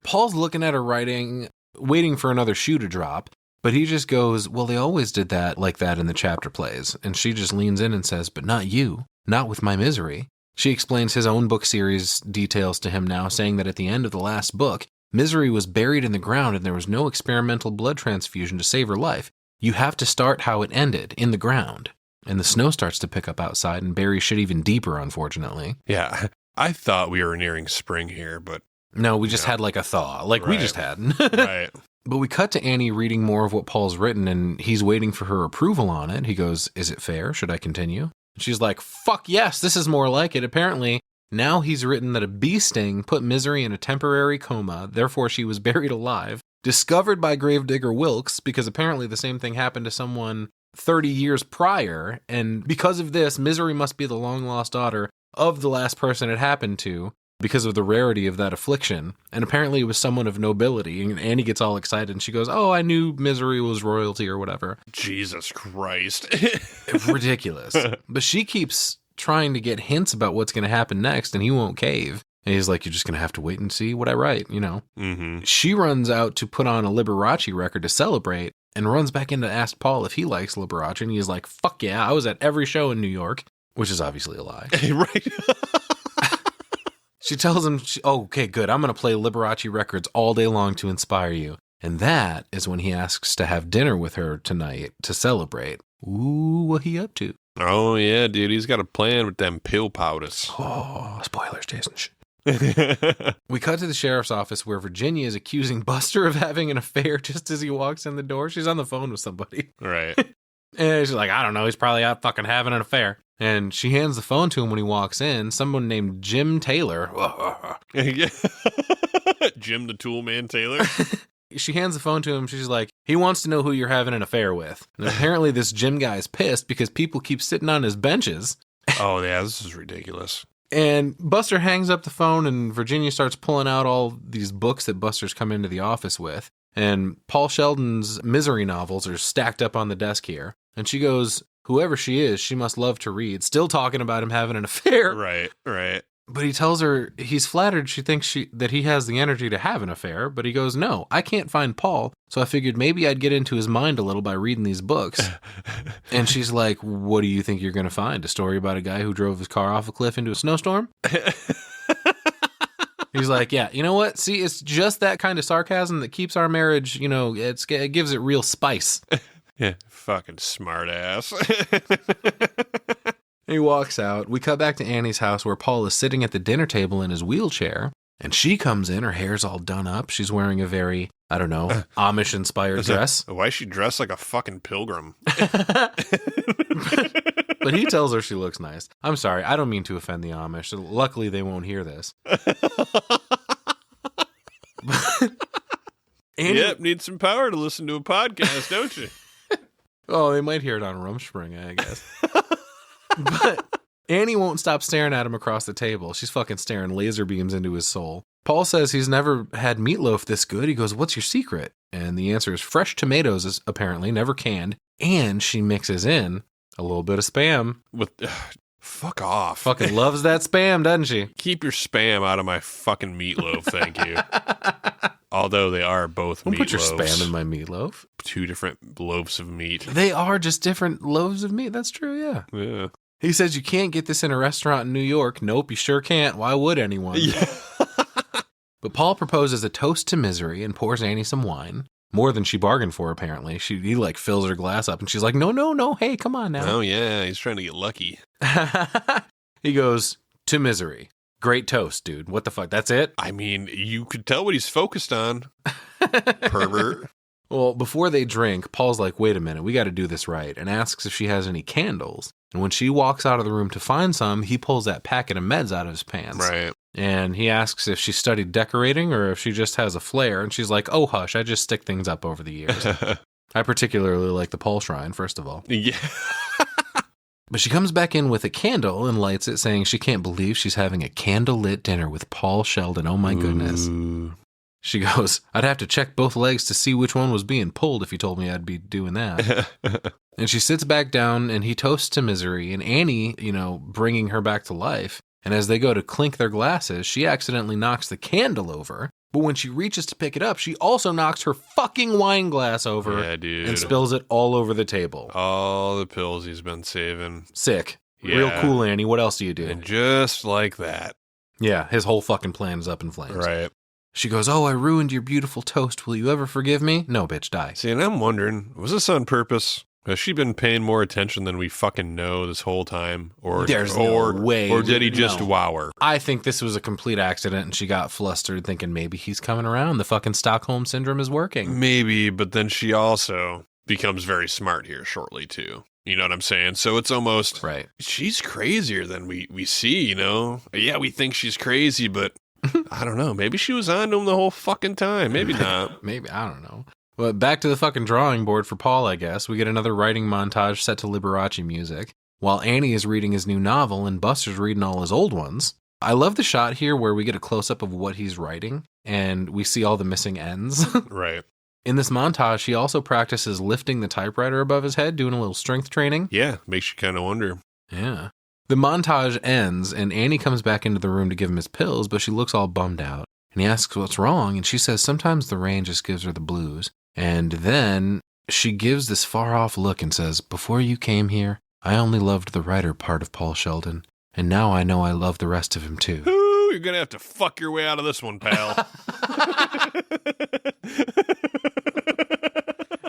Paul's looking at her writing, waiting for another shoe to drop, but he just goes, "Well, they always did that like that in the chapter plays." And she just leans in and says, "But not you, not with my misery." She explains his own book series details to him now, saying that at the end of the last book, Misery was buried in the ground and there was no experimental blood transfusion to save her life. You have to start how it ended, in the ground. And the snow starts to pick up outside and bury shit even deeper, unfortunately. Yeah, I thought we were nearing spring here, but... No, we just had like a thaw, like we just had. Right. But we cut to Annie reading more of what Paul's written, and he's waiting for her approval on it. He goes, "Is it fair? Should I continue?" And she's like, "Fuck yes, this is more like it." Apparently, now he's written that a bee sting put Misery in a temporary coma, therefore she was buried alive, discovered by gravedigger Wilkes, because apparently the same thing happened to someone 30 years prior, and because of this, Misery must be the long-lost daughter of the last person it happened to, because of the rarity of that affliction. And apparently it was someone of nobility. And Annie gets all excited and she goes, oh, I knew misery was royalty or whatever. Jesus Christ. Ridiculous. But she keeps trying to get hints about what's going to happen next, and he won't cave. And he's like, you're just going to have to wait and see what I write, you know. Mm-hmm. She runs out to put on a Liberace record to celebrate and runs back in to ask Paul if he likes Liberace. And he's like, fuck yeah, I was at every show in New York, which is obviously a lie. Right. She tells him, oh, okay, good. I'm going to play Liberace records all day long to inspire you. And that is when he asks to have dinner with her tonight to celebrate. Ooh, what he up to? Oh, yeah, dude. He's got a plan with them pill powders. Oh, spoilers, Jason. We cut to the sheriff's office where Virginia is accusing Buster of having an affair just as he walks in the door. She's on the phone with somebody. Right. And she's like, I don't know. He's probably out fucking having an affair. And she hands the phone to him when he walks in. Someone named Jim Taylor. Jim the Tool Man Taylor. She hands the phone to him. She's like, he wants to know who you're having an affair with. And apparently this Jim guy is pissed because people keep sitting on his benches. Oh, yeah, this is ridiculous. And Buster hangs up the phone, and Virginia starts pulling out all these books that Buster's come into the office with. And Paul Sheldon's misery novels are stacked up on the desk here. And she goes, whoever she is, she must love to read. Still talking about him having an affair. Right, right. But he tells her he's flattered she thinks that he has the energy to have an affair. But he goes, no, I can't find Paul. So I figured maybe I'd get into his mind a little by reading these books. And she's like, what do you think you're going to find? A story about a guy who drove his car off a cliff into a snowstorm? He's like, yeah, you know what? See, it's just that kind of sarcasm that keeps our marriage, you know, it gives it real spice. Yeah, fucking smart ass. He walks out. We cut back to Annie's house where Paul is sitting at the dinner table in his wheelchair. And she comes in. Her hair's all done up. She's wearing a very, I don't know, Amish-inspired dress. Why is she dressed like a fucking pilgrim? But he tells her she looks nice. I'm sorry. I don't mean to offend the Amish. Luckily, they won't hear this. Yep, need some power to listen to a podcast, don't you? Oh, they might hear it on Rumspringa, I guess. But Annie won't stop staring at him across the table. She's fucking staring laser beams into his soul. Paul says he's never had meatloaf this good. He goes, what's your secret? And the answer is fresh tomatoes, is apparently never canned. And she mixes in a little bit of Spam. With fuck off. Fucking loves that Spam, doesn't she? Keep your Spam out of my fucking meatloaf, thank you. Although they are both meatloafs. Put your Spam in my meatloaf. Two different loaves of meat. They are just different loaves of meat. That's true, yeah. Yeah. He says you can't get this in a restaurant in New York. Nope, you sure can't. Why would anyone? Yeah. But Paul proposes a toast to misery and pours Annie some wine. More than she bargained for, apparently. He like fills her glass up and she's like, no, hey, come on now. Oh, yeah, he's trying to get lucky. He goes, to misery. Great toast, dude. What the fuck? That's it? I mean, you could tell what he's focused on. Pervert. Well, before they drink, Paul's like, wait a minute, we got to do this right, and asks if she has any candles. And when she walks out of the room to find some, he pulls that packet of meds out of his pants. Right. And he asks if she studied decorating or if she just has a flair. And she's like, oh, hush, I just stick things up over the years. I particularly like the Paul Shrine, first of all. Yeah. But she comes back in with a candle and lights it, saying she can't believe she's having a candlelit dinner with Paul Sheldon. Oh, my goodness. Ooh. She goes, I'd have to check both legs to see which one was being pulled if you told me I'd be doing that. And she sits back down and he toasts to misery and Annie, bringing her back to life. And as they go to clink their glasses, she accidentally knocks the candle over. But when she reaches to pick it up, she also knocks her fucking wine glass over and spills it all over the table. All the pills he's been saving. Sick. Yeah. Real cool, Annie. What else do you do? And just like that. Yeah, his whole fucking plan is up in flames. Right. She goes, oh, I ruined your beautiful toast. Will you ever forgive me? No, bitch, die. See, and I'm wondering, was this on purpose? Has she been paying more attention than we fucking know this whole time? Or there's no way. Or did he just wow her? I think this was a complete accident and she got flustered thinking maybe he's coming around. The fucking Stockholm Syndrome is working. Maybe, but then she also becomes very smart here shortly, too. You know what I'm saying? So it's almost, right. She's crazier than we see, Yeah, we think she's crazy, but I don't know. Maybe she was on to him the whole fucking time. Maybe not. Maybe. I don't know. But back to the fucking drawing board for Paul, I guess. We get another writing montage set to Liberace music. While Annie is reading his new novel and Buster's reading all his old ones. I love the shot here where we get a close-up of what he's writing, and we see all the missing ends. Right. In this montage, he also practices lifting the typewriter above his head, doing a little strength training. Yeah, makes you kind of wonder. Yeah. The montage ends, and Annie comes back into the room to give him his pills, but she looks all bummed out. And he asks what's wrong, and she says sometimes the rain just gives her the blues. And then she gives this far-off look and says, before you came here, I only loved the writer part of Paul Sheldon, and now I know I love the rest of him too. Ooh, you're going to have to fuck your way out of this one, pal.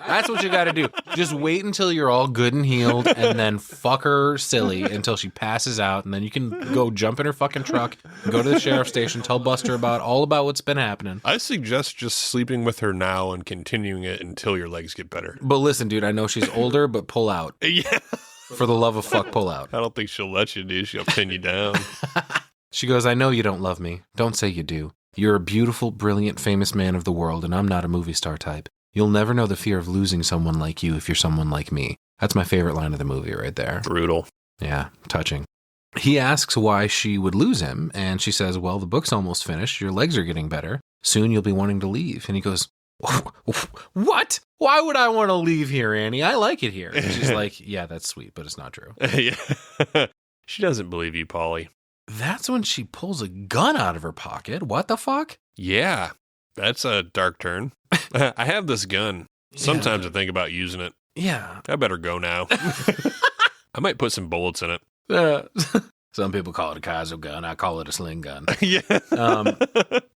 That's what you got to do. Just wait until you're all good and healed, and then fuck her silly until she passes out, and then you can go jump in her fucking truck, go to the sheriff's station, tell Buster all about what's been happening. I suggest just sleeping with her now and continuing it until your legs get better. But listen, dude, I know she's older, but pull out. Yeah. For the love of fuck, pull out. I don't think she'll let you, dude. She'll pin you down. She goes, I know you don't love me. Don't say you do. You're a beautiful, brilliant, famous man of the world, and I'm not a movie star type. You'll never know the fear of losing someone like you if you're someone like me. That's my favorite line of the movie right there. Brutal. Yeah, touching. He asks why she would lose him, and she says, well, the book's almost finished. Your legs are getting better. Soon you'll be wanting to leave. And he goes, what? Why would I want to leave here, Annie? I like it here. And she's like, yeah, that's sweet, but it's not true. Yeah. She doesn't believe you, Paulie. That's when she pulls a gun out of her pocket. What the fuck? Yeah, that's a dark turn. I have this gun. Sometimes I think about using it. Yeah. I better go now. I might put some bullets in it. Some people call it a Kaizo gun. I call it a sling gun. Yeah.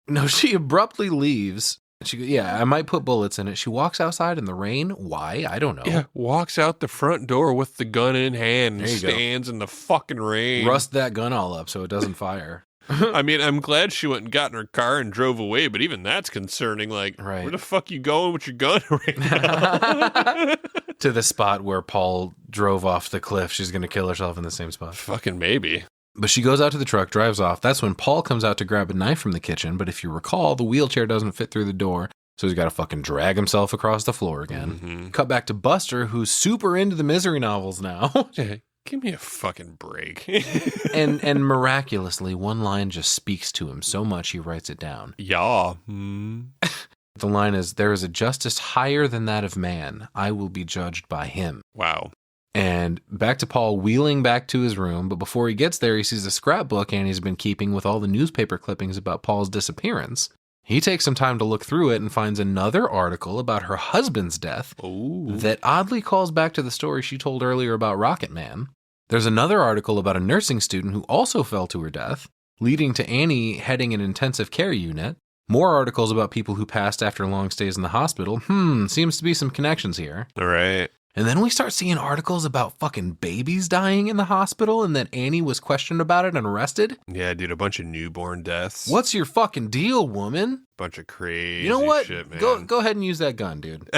No, she abruptly leaves. She goes, yeah, I might put bullets in it. She walks outside in the rain. Why? I don't know. Yeah, walks out the front door with the gun in hand and There you go. stands in the fucking rain. Rust that gun all up so it doesn't fire. I mean, I'm glad she went and got in her car and drove away, but even that's concerning. Like, Right. where the fuck you going with your gun right now? To the spot where Paul drove off the cliff. She's going to kill herself in the same spot. Fucking maybe. But she goes out to the truck, drives off. That's when Paul comes out to grab a knife from the kitchen. But if you recall, the wheelchair doesn't fit through the door. So he's got to fucking drag himself across the floor again. Mm-hmm. Cut back to Buster, who's super into the misery novels now. Yeah, give me a fucking break. and miraculously, one line just speaks to him so much he writes it down. Yeah. The line is, there is a justice higher than that of man. I will be judged by him. Wow. And back to Paul wheeling back to his room, but before he gets there, he sees a scrapbook Annie's been keeping with all the newspaper clippings about Paul's disappearance. He takes some time to look through it and finds another article about her husband's death that oddly calls back to the story she told earlier about Rocket Man. There's another article about a nursing student who also fell to her death, leading to Annie heading an intensive care unit. More articles about people who passed after long stays in the hospital. Seems to be some connections here. All right. And then we start seeing articles about fucking babies dying in the hospital and that Annie was questioned about it and arrested. Yeah, dude, a bunch of newborn deaths. What's your fucking deal, woman? Bunch of crazy You know what? shit, man. Go ahead and use that gun, dude.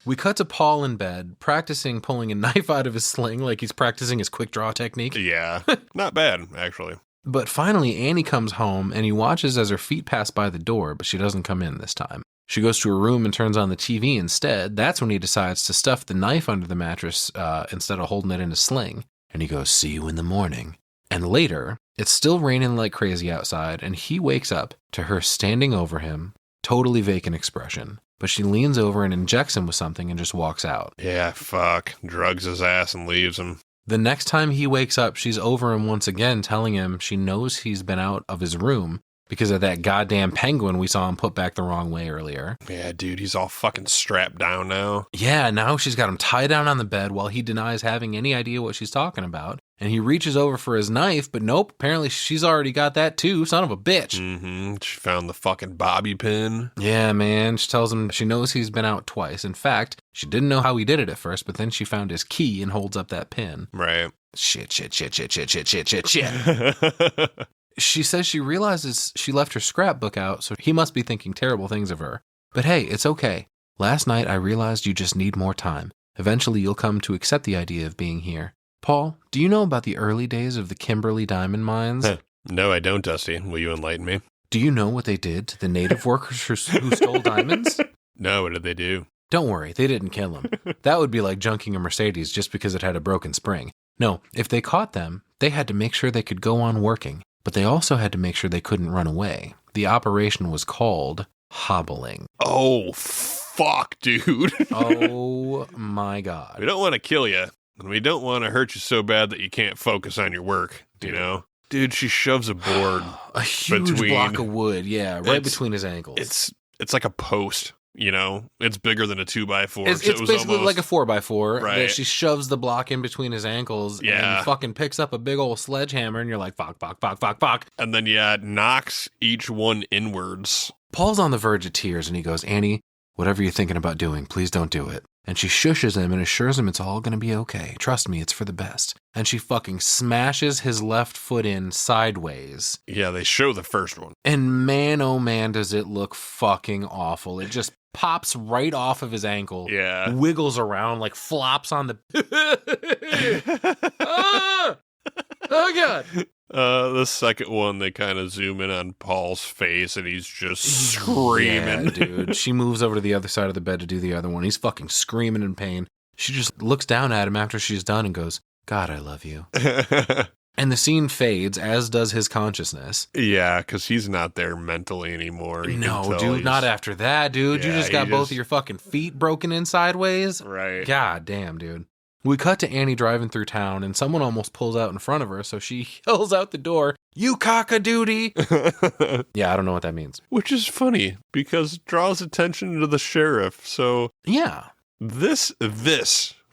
We cut to Paul in bed, practicing pulling a knife out of his sling like he's practicing his quick draw technique. Yeah, not bad, actually. But finally, Annie comes home and he watches as her feet pass by the door, but she doesn't come in this time. She goes to her room and turns on the TV instead. That's when he decides to stuff the knife under the mattress instead of holding it in a sling. And he goes, see you in the morning. And later, it's still raining like crazy outside, and he wakes up to her standing over him, totally vacant expression. But she leans over and injects him with something and just walks out. Yeah, fuck. Drugs his ass and leaves him. The next time he wakes up, she's over him once again, telling him she knows he's been out of his room because of that goddamn penguin we saw him put back the wrong way earlier. Yeah, dude, he's all fucking strapped down now. Yeah, now she's got him tied down on the bed while he denies having any idea what she's talking about. And he reaches over for his knife, but nope, apparently she's already got that too, son of a bitch. Mm-hmm. She found the fucking bobby pin. Yeah, man. She tells him she knows he's been out twice. In fact, she didn't know how he did it at first, but then she found his key and holds up that pin. Right. Shit. She says she realizes she left her scrapbook out, so he must be thinking terrible things of her. But hey, it's okay. Last night I realized you just need more time. Eventually you'll come to accept the idea of being here. Paul, do you know about the early days of the Kimberley diamond mines? No, I don't, Dusty. Will you enlighten me? Do you know what they did to the native workers who stole diamonds? No, what did they do? Don't worry, they didn't kill them. That would be like junking a Mercedes just because it had a broken spring. No, if they caught them, They had to make sure they could go on working, but they also had to make sure they couldn't run away. The operation was called hobbling. Oh, fuck, dude. Oh, my God. We don't want to kill you, and we don't want to hurt you so bad that you can't focus on your work, you know? Dude, she shoves a board. A huge block of wood, yeah, right between his ankles. It's like a post, you know? It's bigger than a 2x4. It's basically like a 4x4. Right. That she shoves the block in between his ankles and fucking picks up a big old sledgehammer, and you're like, fuck. And then, knocks each one inwards. Paul's on the verge of tears, and he goes, Annie, whatever you're thinking about doing, please don't do it. And she shushes him and assures him it's all going to be okay. Trust me, it's for the best. And she fucking smashes his left foot in sideways. Yeah, they show the first one. And man, oh man, does it look fucking awful. It just pops right off of his ankle. Yeah. Wiggles around, like flops on the... Oh, God. The second one, they kind of zoom in on Paul's face, and he's just screaming. Yeah, dude. She moves over to the other side of the bed to do the other one. He's fucking screaming in pain. She just looks down at him after she's done and goes, God, I love you. And the scene fades, as does his consciousness. Yeah, because he's not there mentally anymore. No, dude, not after that, dude. You just got both of your fucking feet broken in sideways. Right. God damn, dude. We cut to Annie driving through town, and someone almost pulls out in front of her, so she yells out the door, "You cock-a-doodie!" Yeah, I don't know what that means. Which is funny, because it draws attention to the sheriff, so... Yeah. This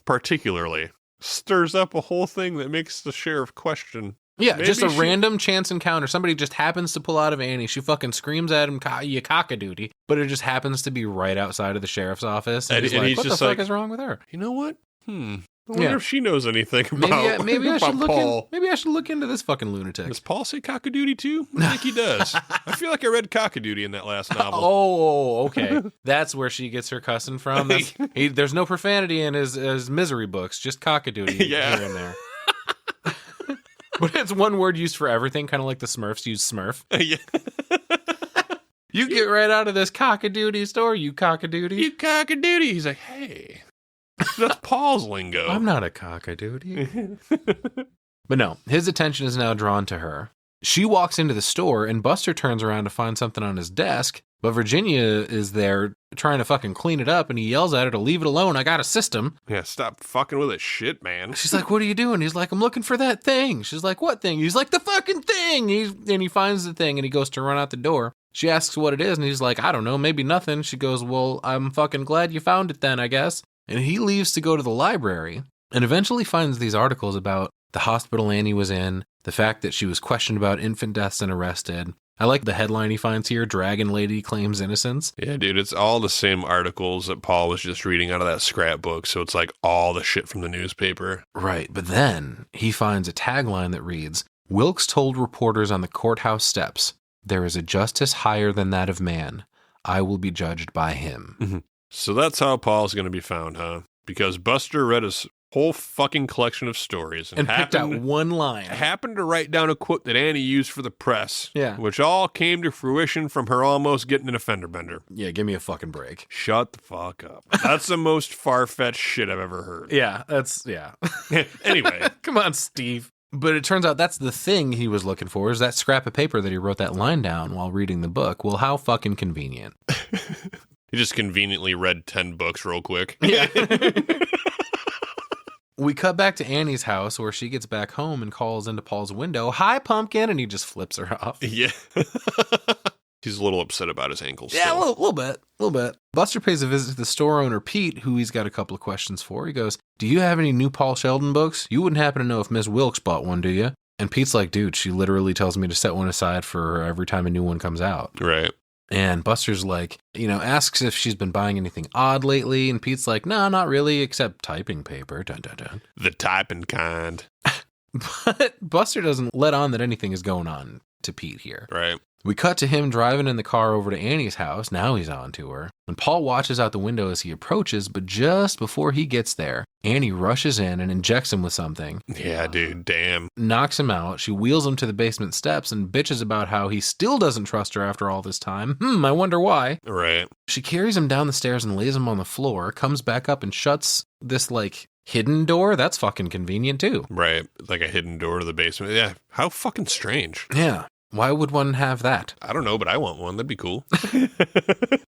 particularly stirs up a whole thing that makes the sheriff question. Yeah, just a random chance encounter. Somebody just happens to pull out of Annie. She fucking screams at him, you cock-a-doodie, but it just happens to be right outside of the sheriff's office. And he's what just the fuck is wrong with her? You know what? I wonder if she knows anything about maybe I should look Paul. maybe I should look into this fucking lunatic. Does Paul say cock-a-doodie too? I think he does. I feel like I read cock-a-doodie in that last novel. Oh, okay. That's where she gets her cussing from. There's no profanity in his misery books, just cock-a-doodie here and there. But it's one word used for everything, kind of like the Smurfs use Smurf. Yeah. You get right out of this cock-a-doodie store, you cock-a-doodie. You cock-a-doodie. He's like, hey... That's Paul's lingo. I'm not a cock-a-doodie. But no, his attention is now drawn to her. She walks into the store, and Buster turns around to find something on his desk, but Virginia is there trying to fucking clean it up, and he yells at her to leave it alone. I got a system. Yeah, stop fucking with it, shit, man. She's like, what are you doing? He's like, I'm looking for that thing. She's like, what thing? He's like, the fucking thing. And he finds the thing, and he goes to run out the door. She asks what it is, and he's like, I don't know, maybe nothing. She goes, well, I'm fucking glad you found it then, I guess. And he leaves to go to the library and eventually finds these articles about the hospital Annie was in, the fact that she was questioned about infant deaths and arrested. I like the headline he finds here, Dragon Lady Claims Innocence. Yeah, dude, it's all the same articles that Paul was just reading out of that scrapbook, so it's like all the shit from the newspaper. Right, but then he finds a tagline that reads, Wilkes told reporters on the courthouse steps, there is a justice higher than that of man. I will be judged by him. Mm-hmm. So that's how Paul's going to be found, huh? Because Buster read his whole fucking collection of stories and picked out one line. Happened to write down a quote that Annie used for the press. Yeah. Which all came to fruition from her almost getting in a fender bender. Yeah, give me a fucking break. Shut the fuck up. That's the most far-fetched shit I've ever heard. Yeah. Anyway. Come on, Steve. But it turns out that's the thing he was looking for, is that scrap of paper that he wrote that line down while reading the book. Well, how fucking convenient. He just conveniently read 10 books real quick. Yeah. We cut back to Annie's house where she gets back home and calls into Paul's window, "Hi, pumpkin," and he just flips her off. Yeah. He's a little upset about his ankles. Yeah, a little bit. Buster pays a visit to the store owner, Pete, who he's got a couple of questions for. He goes, do you have any new Paul Sheldon books? You wouldn't happen to know if Miss Wilkes bought one, do you? And Pete's like, dude, she literally tells me to set one aside for her every time a new one comes out. Right. And Buster's like, asks if she's been buying anything odd lately. And Pete's like, no, not really, except typing paper. Dun, dun, dun. The typing kind. But Buster doesn't let on that anything is going on to Pete here. Right. We cut to him driving in the car over to Annie's house. Now he's on to her. And Paul watches out the window as he approaches, but just before he gets there, Annie rushes in and injects him with something. Yeah, dude, damn. Knocks him out. She wheels him to the basement steps and bitches about how he still doesn't trust her after all this time. I wonder why. Right. She carries him down the stairs and lays him on the floor, comes back up and shuts this, Hidden door? That's fucking convenient too. Right. Like a hidden door to the basement. Yeah. How fucking strange. Yeah. Why would one have that? I don't know, but I want one. That'd be cool.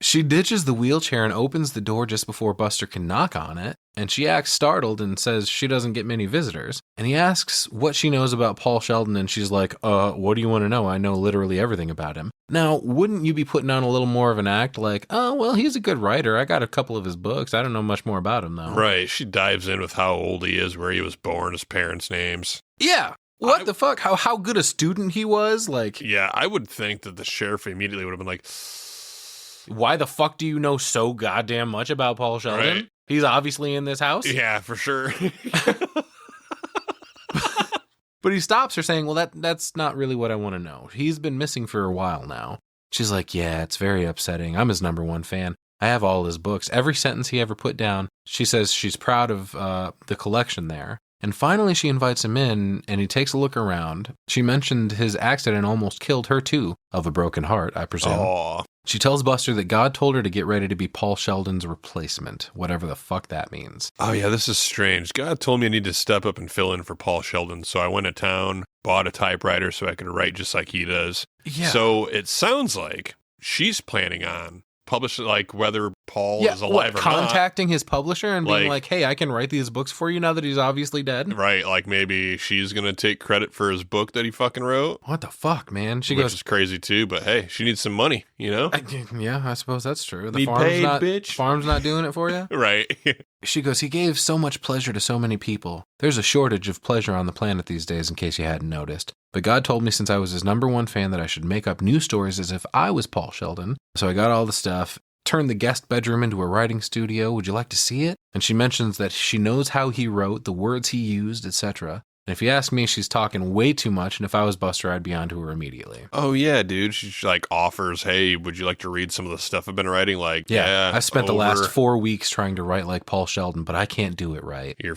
She ditches the wheelchair and opens the door just before Buster can knock on it, and she acts startled and says she doesn't get many visitors. And he asks what she knows about Paul Sheldon, and she's like, what do you want to know? I know literally everything about him. Now, wouldn't you be putting on a little more of an act like, oh, well, he's a good writer. I got a couple of his books. I don't know much more about him, though. Right. She dives in with how old he is, where he was born, his parents' names. Yeah. What the fuck? How good a student he was? Like, yeah, I would think that the sheriff immediately would have been like, why the fuck do you know so goddamn much about Paul Sheldon? Right. He's obviously in this house. Yeah, for sure. But he stops her saying, well, that's not really what I want to know. He's been missing for a while now. She's like, yeah, it's very upsetting. I'm his number one fan. I have all his books, every sentence he ever put down. She says she's proud of the collection there. And finally, she invites him in, and he takes a look around. She mentioned his accident almost killed her, too, of a broken heart, I presume. Aww. She tells Buster that God told her to get ready to be Paul Sheldon's replacement, whatever the fuck that means. Oh, yeah, this is strange. God told me I need to step up and fill in for Paul Sheldon, so I went to town, bought a typewriter so I could write just like he does. Yeah. So it sounds like she's planning on publishing, like, whether Paul is alive or not. Contacting his publisher and being like, hey, I can write these books for you now that he's obviously dead? Right, like maybe she's going to take credit for his book that he fucking wrote. What the fuck, man? She Which goes, is crazy too, but hey, she needs some money, you know? yeah, I suppose that's true. The Need farm's paid, not, bitch. Farm's not doing it for you? Right. She goes, he gave so much pleasure to so many people. There's a shortage of pleasure on the planet these days, in case you hadn't noticed. But God told me since I was his number one fan that I should make up new stories as if I was Paul Sheldon. So I got all the stuff, turned the guest bedroom into a writing studio. Would you like to see it? And she mentions that she knows how he wrote, the words he used, etc. And if you ask me, she's talking way too much, and if I was Buster, I'd be onto her immediately. Oh, yeah, dude. She like offers, hey, would you like to read some of the stuff I've been writing? Like, yeah, I spent the last 4 weeks trying to write like Paul Sheldon, but I can't do it right. You're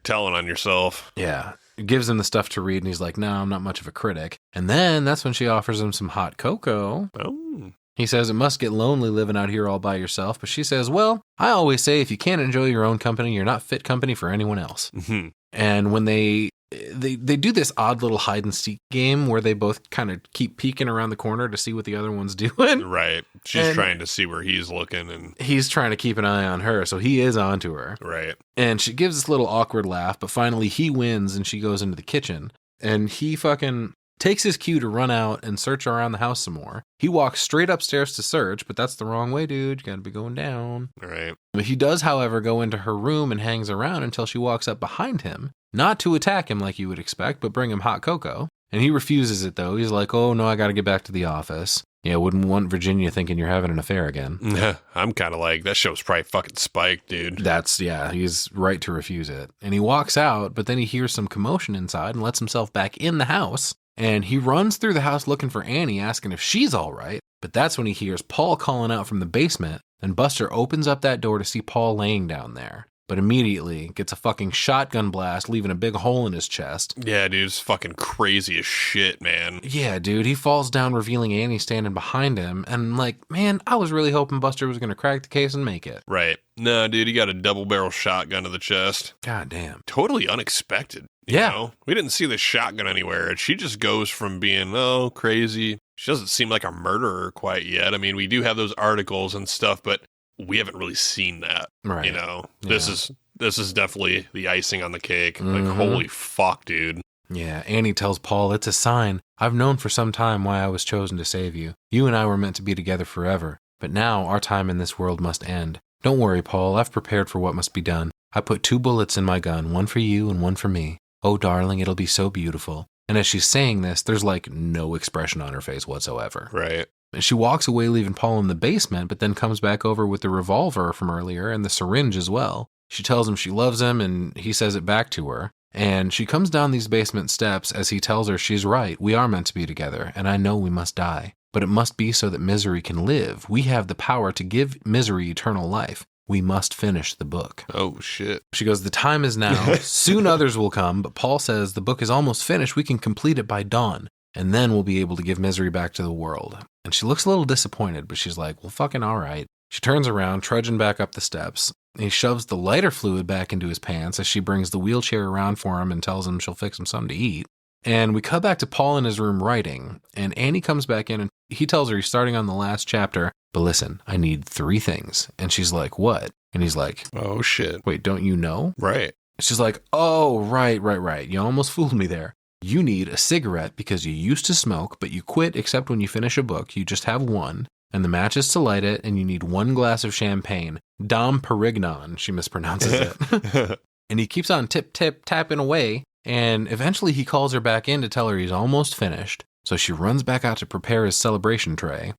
telling on yourself. Yeah. Gives him the stuff to read, and he's like, no, I'm not much of a critic. And then that's when she offers him some hot cocoa. Oh. He says it must get lonely living out here all by yourself, but she says, well, I always say if you can't enjoy your own company, you're not fit company for anyone else. Mm-hmm. And when they do this odd little hide and seek game where they both kind of keep peeking around the corner to see what the other one's doing. Right. She's trying to see where he's looking, and he's trying to keep an eye on her, so he is onto her. Right. And she gives this little awkward laugh, but finally he wins and she goes into the kitchen, and he fucking takes his cue to run out and search around the house some more. He walks straight upstairs to search, but that's the wrong way, dude. You gotta be going down. Right. But he does, however, go into her room and hangs around until she walks up behind him, not to attack him like you would expect, but bring him hot cocoa. And he refuses it, though. He's like, oh, no, I gotta get back to the office. Yeah, wouldn't want Virginia thinking you're having an affair again. I'm kind of like, that show's probably fucking spiked, dude. He's right to refuse it. And he walks out, but then he hears some commotion inside and lets himself back in the house. And he runs through the house looking for Annie, asking if she's all right. But that's when he hears Paul calling out from the basement, and Buster opens up that door to see Paul laying down there. But immediately gets a fucking shotgun blast, leaving a big hole in his chest. Yeah, dude, it's fucking crazy as shit, man. Yeah, dude, he falls down, revealing Annie standing behind him. And like, man, I was really hoping Buster was going to crack the case and make it. Right. No, dude, he got a double-barrel shotgun to the chest. God damn. Totally unexpected. You know? We didn't see the shotgun anywhere. And she just goes from being, crazy. She doesn't seem like a murderer quite yet. I mean, we do have those articles and stuff, but we haven't really seen that. Right. You know? Yeah. This is definitely the icing on the cake. Mm-hmm. Like, holy fuck, dude. Yeah, Annie tells Paul, it's a sign. I've known for some time why I was chosen to save you. You and I were meant to be together forever. But now our time in this world must end. Don't worry, Paul. I've prepared for what must be done. I put 2 bullets in my gun, one for you and one for me. Oh, darling, it'll be so beautiful. And as she's saying this, there's like no expression on her face whatsoever. Right. And she walks away, leaving Paul in the basement, but then comes back over with the revolver from earlier and the syringe as well. She tells him she loves him, and he says it back to her. And she comes down these basement steps as he tells her she's right. We are meant to be together, and I know we must die. But it must be so that misery can live. We have the power to give misery eternal life. We must finish the book. Oh, shit. She goes, the time is now. Soon others will come, but Paul says the book is almost finished. We can complete it by dawn, and then we'll be able to give misery back to the world. And she looks a little disappointed, but she's like, well, fucking all right. She turns around, trudging back up the steps. And he shoves the lighter fluid back into his pants as she brings the wheelchair around for him and tells him she'll fix him something to eat. And we cut back to Paul in his room writing, and Annie comes back in and he tells her he's starting on the last chapter, but listen, I need 3 things. And she's like, what? And he's like, oh shit. Wait, don't you know? Right. She's like, oh, right. You almost fooled me there. You need a cigarette because you used to smoke, but you quit except when you finish a book. You just have one, and the match is to light it, and you need 1 glass of champagne. Dom Perignon, she mispronounces it. And he keeps on tapping away, and eventually he calls her back in to tell her he's almost finished. So she runs back out to prepare his celebration tray.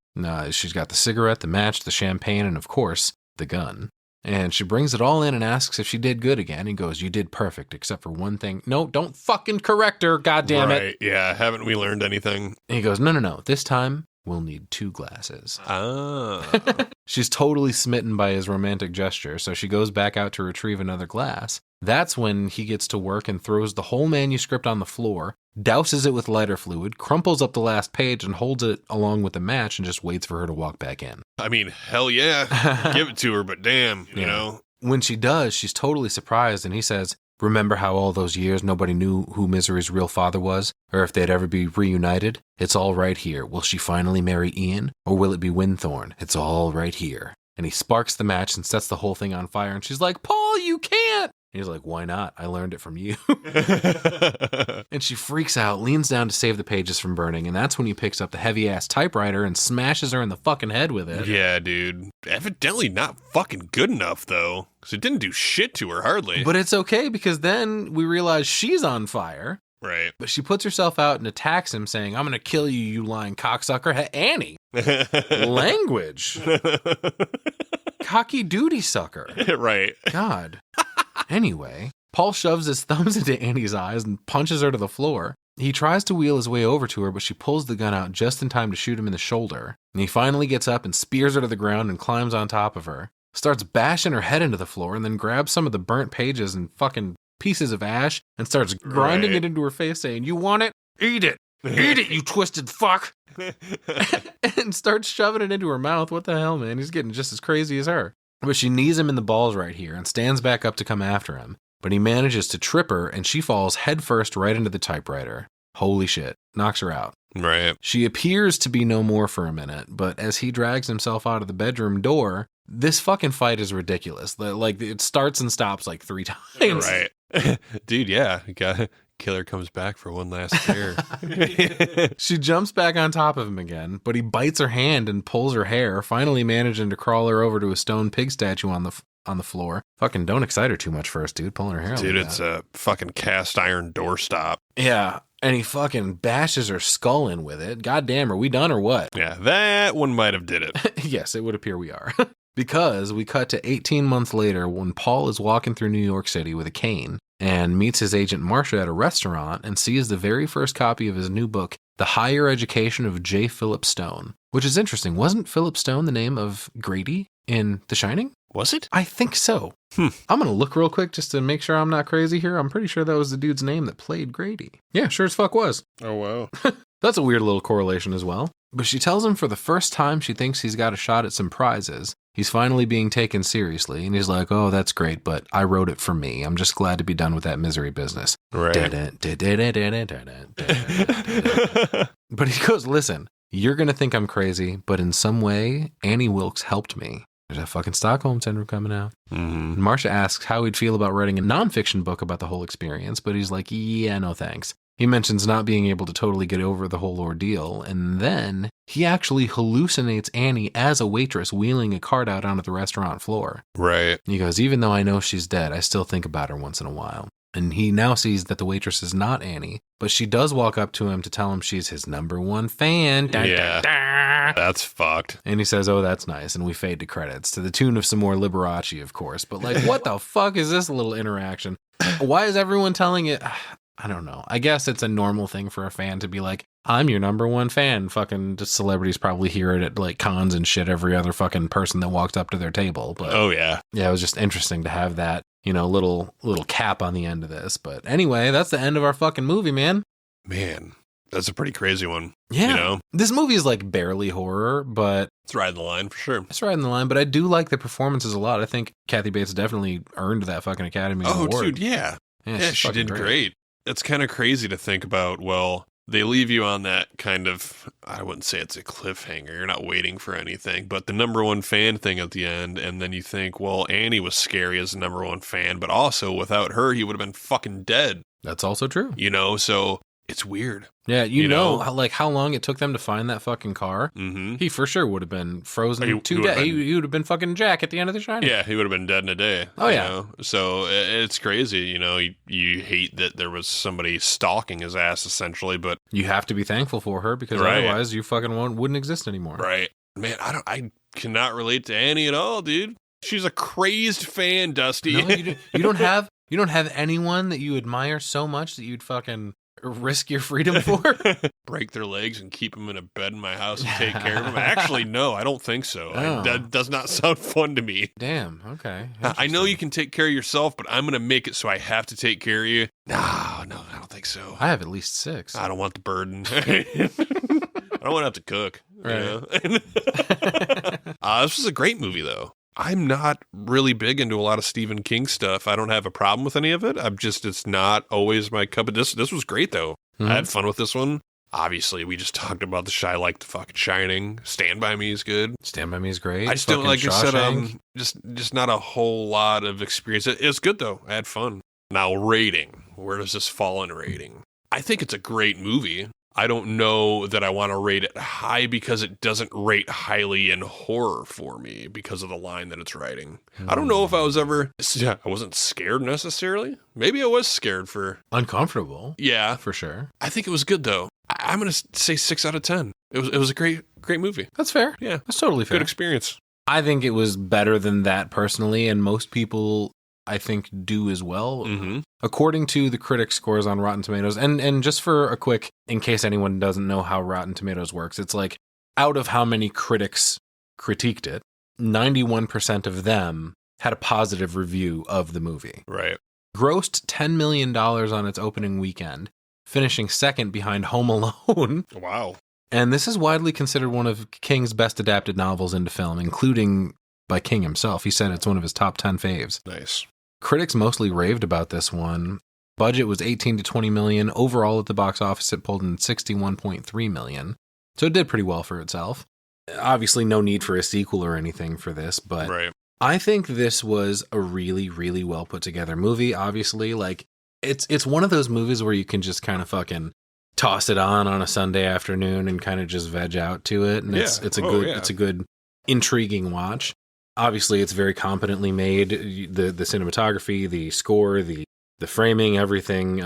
She's got the cigarette, the match, the champagne, and of course, the gun. And she brings it all in and asks if she did good again. He goes, you did perfect, except for one thing. No, don't fucking correct her, goddammit. Right, yeah, haven't we learned anything? And he goes, no, this time we'll need 2 glasses. Oh. She's totally smitten by his romantic gesture, so she goes back out to retrieve another glass. That's when he gets to work and throws the whole manuscript on the floor, douses it with lighter fluid, crumples up the last page and holds it along with the match and just waits for her to walk back in. I mean, hell yeah, give it to her, but damn, you know. When she does, she's totally surprised, and he says, remember how all those years nobody knew who Misery's real father was, or if they'd ever be reunited? It's all right here. Will she finally marry Ian, or will it be Winthorne? It's all right here. And he sparks the match and sets the whole thing on fire, and she's like, Paul, you can't! And he's like, why not? I learned it from you. And she freaks out, leans down to save the pages from burning, and that's when he picks up the heavy-ass typewriter and smashes her in the fucking head with it. Yeah, dude. Evidently not fucking good enough, though, because it didn't do shit to her, hardly. But it's okay, because then we realize she's on fire. Right. But she puts herself out and attacks him, saying, I'm going to kill you, you lying cocksucker. Hey, Annie. Language. Cocky duty sucker. Right. God. Anyway, Paul shoves his thumbs into Annie's eyes and punches her to the floor. He tries to wheel his way over to her, but she pulls the gun out just in time to shoot him in the shoulder. And he finally gets up and spears her to the ground and climbs on top of her. Starts bashing her head into the floor and then grabs some of the burnt pages and fucking pieces of ash and starts grinding it into her face, saying, you want it? Eat it! Eat it, you twisted fuck! And starts shoving it into her mouth. What the hell, man? He's getting just as crazy as her. But she knees him in the balls right here and stands back up to come after him. But he manages to trip her and she falls headfirst right into the typewriter. Holy shit. Knocks her out. Right. She appears to be no more for a minute, but as he drags himself out of the bedroom door, this fucking fight is ridiculous. Like, it starts and stops like 3 times. Right. Dude, yeah. Killer comes back for one last scare. She jumps back on top of him again, but he bites her hand and pulls her hair, finally managing to crawl her over to a stone pig statue on the floor. Fucking don't excite her too much first, dude. Pulling her hair. Dude, like it's a fucking cast iron doorstop. Yeah. And he fucking bashes her skull in with it. God damn, are we done or what? Yeah, that one might have did it. Yes, it would appear we are. Because we cut to 18 months later when Paul is walking through New York City with a cane and meets his agent Marcia at a restaurant and sees the very first copy of his new book, The Higher Education of J. Philip Stone. Which is interesting. Wasn't Philip Stone the name of Grady in The Shining? Was it? I think so. I'm going to look real quick just to make sure I'm not crazy here. I'm pretty sure that was the dude's name that played Grady. Yeah, sure as fuck was. Oh, wow. That's a weird little correlation as well. But she tells him for the first time she thinks he's got a shot at some prizes. He's finally being taken seriously, and he's like, oh, that's great, but I wrote it for me. I'm just glad to be done with that misery business. Right. But he goes, listen, you're going to think I'm crazy, but in some way, Annie Wilkes helped me. There's that fucking Stockholm Syndrome coming out. Mm-hmm. And Marcia asks how he'd feel about writing a nonfiction book about the whole experience, but he's like, yeah, no thanks. He mentions not being able to totally get over the whole ordeal, and then he actually hallucinates Annie as a waitress wheeling a cart out onto the restaurant floor. Right. He goes, even though I know she's dead, I still think about her once in a while. And he now sees that the waitress is not Annie, but she does walk up to him to tell him she's his #1 fan. Yeah, that's fucked. And he says, oh, that's nice. And we fade to credits to the tune of some more Liberace, of course. But like, what the fuck is this little interaction? Why is everyone telling it? I don't know. I guess it's a normal thing for a fan to be like, I'm your #1 fan. Fucking just celebrities probably hear it at like cons and shit, every other fucking person that walks up to their table. But oh, yeah. Yeah, it was just interesting to have that, you know, little cap on the end of this. But anyway, that's the end of our fucking movie, man. Man, That's a pretty crazy one. Yeah. You know? This movie is like barely horror, but It's riding the line for sure. it's right in the line. But I do like the performances a lot. I think Kathy Bates definitely earned that fucking Academy Award. Oh, dude, yeah. she's She fucking did great. It's kind of crazy to think about. Well, they leave you on that kind of, I wouldn't say it's a cliffhanger. You're not waiting for anything, but the number one fan thing at the end. And then you think, well, Annie was scary as the number one fan, but also without her, he would have been fucking dead. That's also true. You know, so it's weird. Yeah, you know? know how long it took them to find that fucking car? Mm-hmm. He for sure would have been frozen He to would have death. been- He would have been fucking Jack at the end of The Shining. Yeah, he would have been dead in a day. Oh, you yeah. know? So it's crazy. You know, you hate that there was somebody stalking his ass, essentially, but You have to be thankful for her because Right. otherwise you fucking wouldn't exist anymore. right. Man, I cannot relate to Annie at all, dude. She's a crazed fan, Dusty. No, you don't have anyone that you admire so much that you'd fucking risk your freedom for? Break their legs and keep them in a bed in my house and take care of them. Actually, no, I don't think so. Oh. That does not sound fun to me. Damn. Okay. I know you can take care of yourself, but I'm going to make it so I have to take care of you. No, I don't think so. I have at least 6. I don't want the burden. I don't want to have to cook. Right. You know? This was a great movie, though. I'm not really big into a lot of Stephen King stuff. I don't have a problem with any of it. It's not always my cup of this. This was great, though. Mhm. I had fun with this one. Obviously, we just talked about I like the fucking Shining. Stand By Me is good. Stand By Me is great. I just don't, Fucking like I said, Shawshank. just not a whole lot of experience. It's good, though. I had fun. Now, rating. Where does this fall in rating? I think it's a great movie. I don't know that I want to rate it high because it doesn't rate highly in horror for me because of the line that it's writing. I don't know if I was ever, I wasn't scared necessarily. Maybe I was scared for, Uncomfortable. yeah. For sure. I think it was good though. I'm going to say 6 out of 10. It was a great movie. That's fair. Yeah. That's totally fair. Good experience. I think it was better than that personally, and most people, I think, do as well. Mm-hmm. According to the critic scores on Rotten Tomatoes, and just for a quick, in case anyone doesn't know how Rotten Tomatoes works, it's like, out of how many critics critiqued it, 91% of them had a positive review of the movie. Right. Grossed $10 million on its opening weekend, finishing second behind Home Alone. Wow. And this is widely considered one of King's best adapted novels into film, including by King himself. He said it's one of his top 10 faves. Nice. Critics mostly raved about this one. Budget was 18 to 20 million. Overall at the box office, it pulled in 61.3 million. So it did pretty well for itself. Obviously, no need for a sequel or anything for this, but Right. I think this was a really, really well put together movie. Obviously, like it's one of those movies where you can just kind of fucking toss it on a Sunday afternoon and kind of just veg out to it, and it's a good, intriguing watch. Obviously, it's very competently made. The cinematography, the score, the framing, everything. The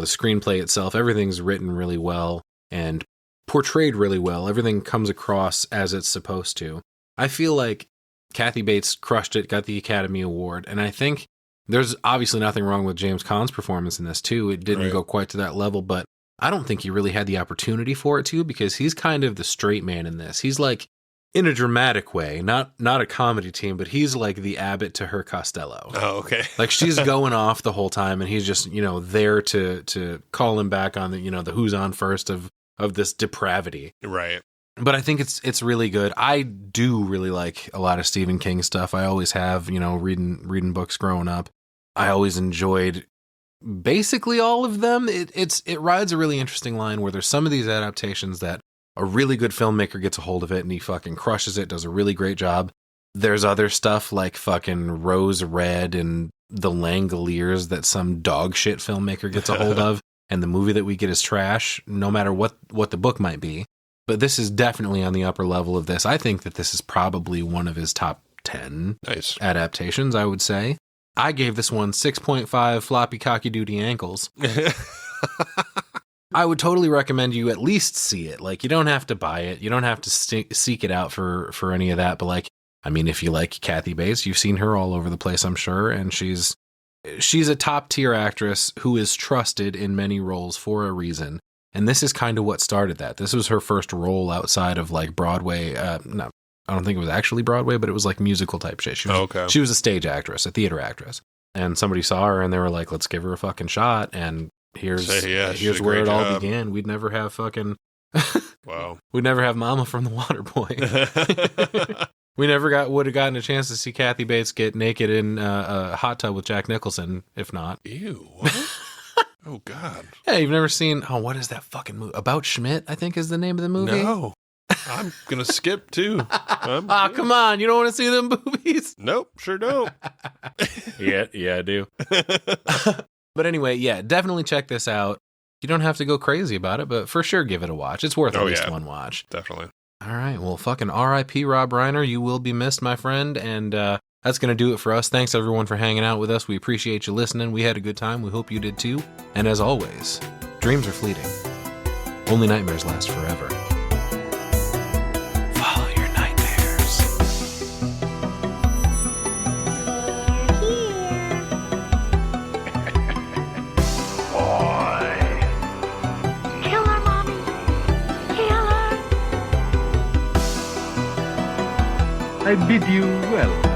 screenplay itself, everything's written really well and portrayed really well. Everything comes across as it's supposed to. I feel like Kathy Bates crushed it, got the Academy Award, and I think there's obviously nothing wrong with James Caan's performance in this too. It didn't go quite to that level, but I don't think he really had the opportunity for it to, because he's kind of the straight man in this. He's like, in a dramatic way, not a comedy team, but he's like the Abbott to her Costello. Oh, okay. Like she's going off the whole time, and he's just, there to call him back on the who's on first of this depravity. Right. But I think it's really good. I do really like a lot of Stephen King stuff. I always have, reading books growing up. I always enjoyed basically all of them. It rides a really interesting line where there's some of these adaptations that a really good filmmaker gets a hold of it and he fucking crushes it, does a really great job. There's other stuff like fucking Rose Red and The Langoliers that some dog shit filmmaker gets a hold of, and the movie that we get is trash, no matter what the book might be. But this is definitely on the upper level of this. I think that this is probably one of his top 10 adaptations, I would say. I gave this one 6.5 floppy cocky duty ankles. I would totally recommend you at least see it. Like, you don't have to buy it. You don't have to seek it out for any of that. But like, I mean, if you like Kathy Bates, you've seen her all over the place, I'm sure. And she's a top tier actress who is trusted in many roles for a reason. And this is kind of what started that. This was her first role outside of like Broadway. No, I don't think it was actually Broadway, but it was like musical type shit. She was a stage actress, a theater actress. And somebody saw her and they were like, let's give her a fucking shot. And Here's she did a where great it all job. began. We'd never have fucking... Wow. We'd never have Mama from The Waterboy. We never would have gotten a chance to see Kathy Bates get naked in a hot tub with Jack Nicholson, if not. Ew. What? Oh, God. Yeah, you've never seen... Oh, what is that fucking movie? About Schmidt, I think is the name of the movie. No. I'm going to skip, too. Come on. You don't want to see them boobies? Nope, sure don't. Yeah, I do. But anyway, yeah, definitely check this out. You don't have to go crazy about it, but for sure give it a watch. It's worth at least one watch. Definitely. All right. Well, fucking R.I.P. Rob Reiner. You will be missed, my friend. And that's going to do it for us. Thanks, everyone, for hanging out with us. We appreciate you listening. We had a good time. We hope you did, too. And as always, dreams are fleeting. Only nightmares last forever. Follow your nightmares. Boy. Kill her, Mommy. Kill her. I bid you welcome.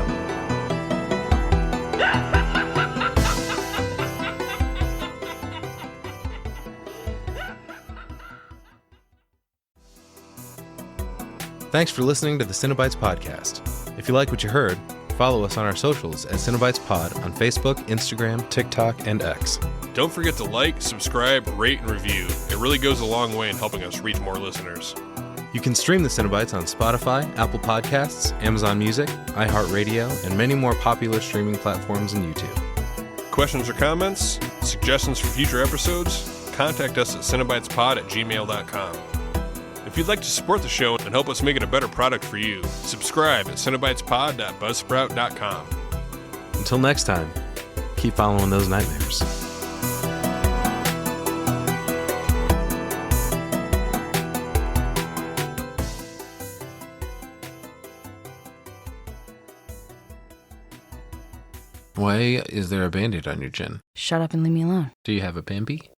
Thanks for listening to the Cinebytes Podcast. If you like what you heard, follow us on our socials at Cinebytes Pod on Facebook, Instagram, TikTok, and X. Don't forget to like, subscribe, rate, and review. It really goes a long way in helping us reach more listeners. You can stream the Cinebytes on Spotify, Apple Podcasts, Amazon Music, iHeartRadio, and many more popular streaming platforms and YouTube. Questions or comments? Suggestions for future episodes? Contact us at cinebytespod@gmail.com. If you'd like to support the show and help us make it a better product for you, subscribe at cinebytespod.buzzsprout.com. Until next time, keep following those nightmares. Why is there a Band-Aid on your chin? Shut up and leave me alone. Do you have a pimpy?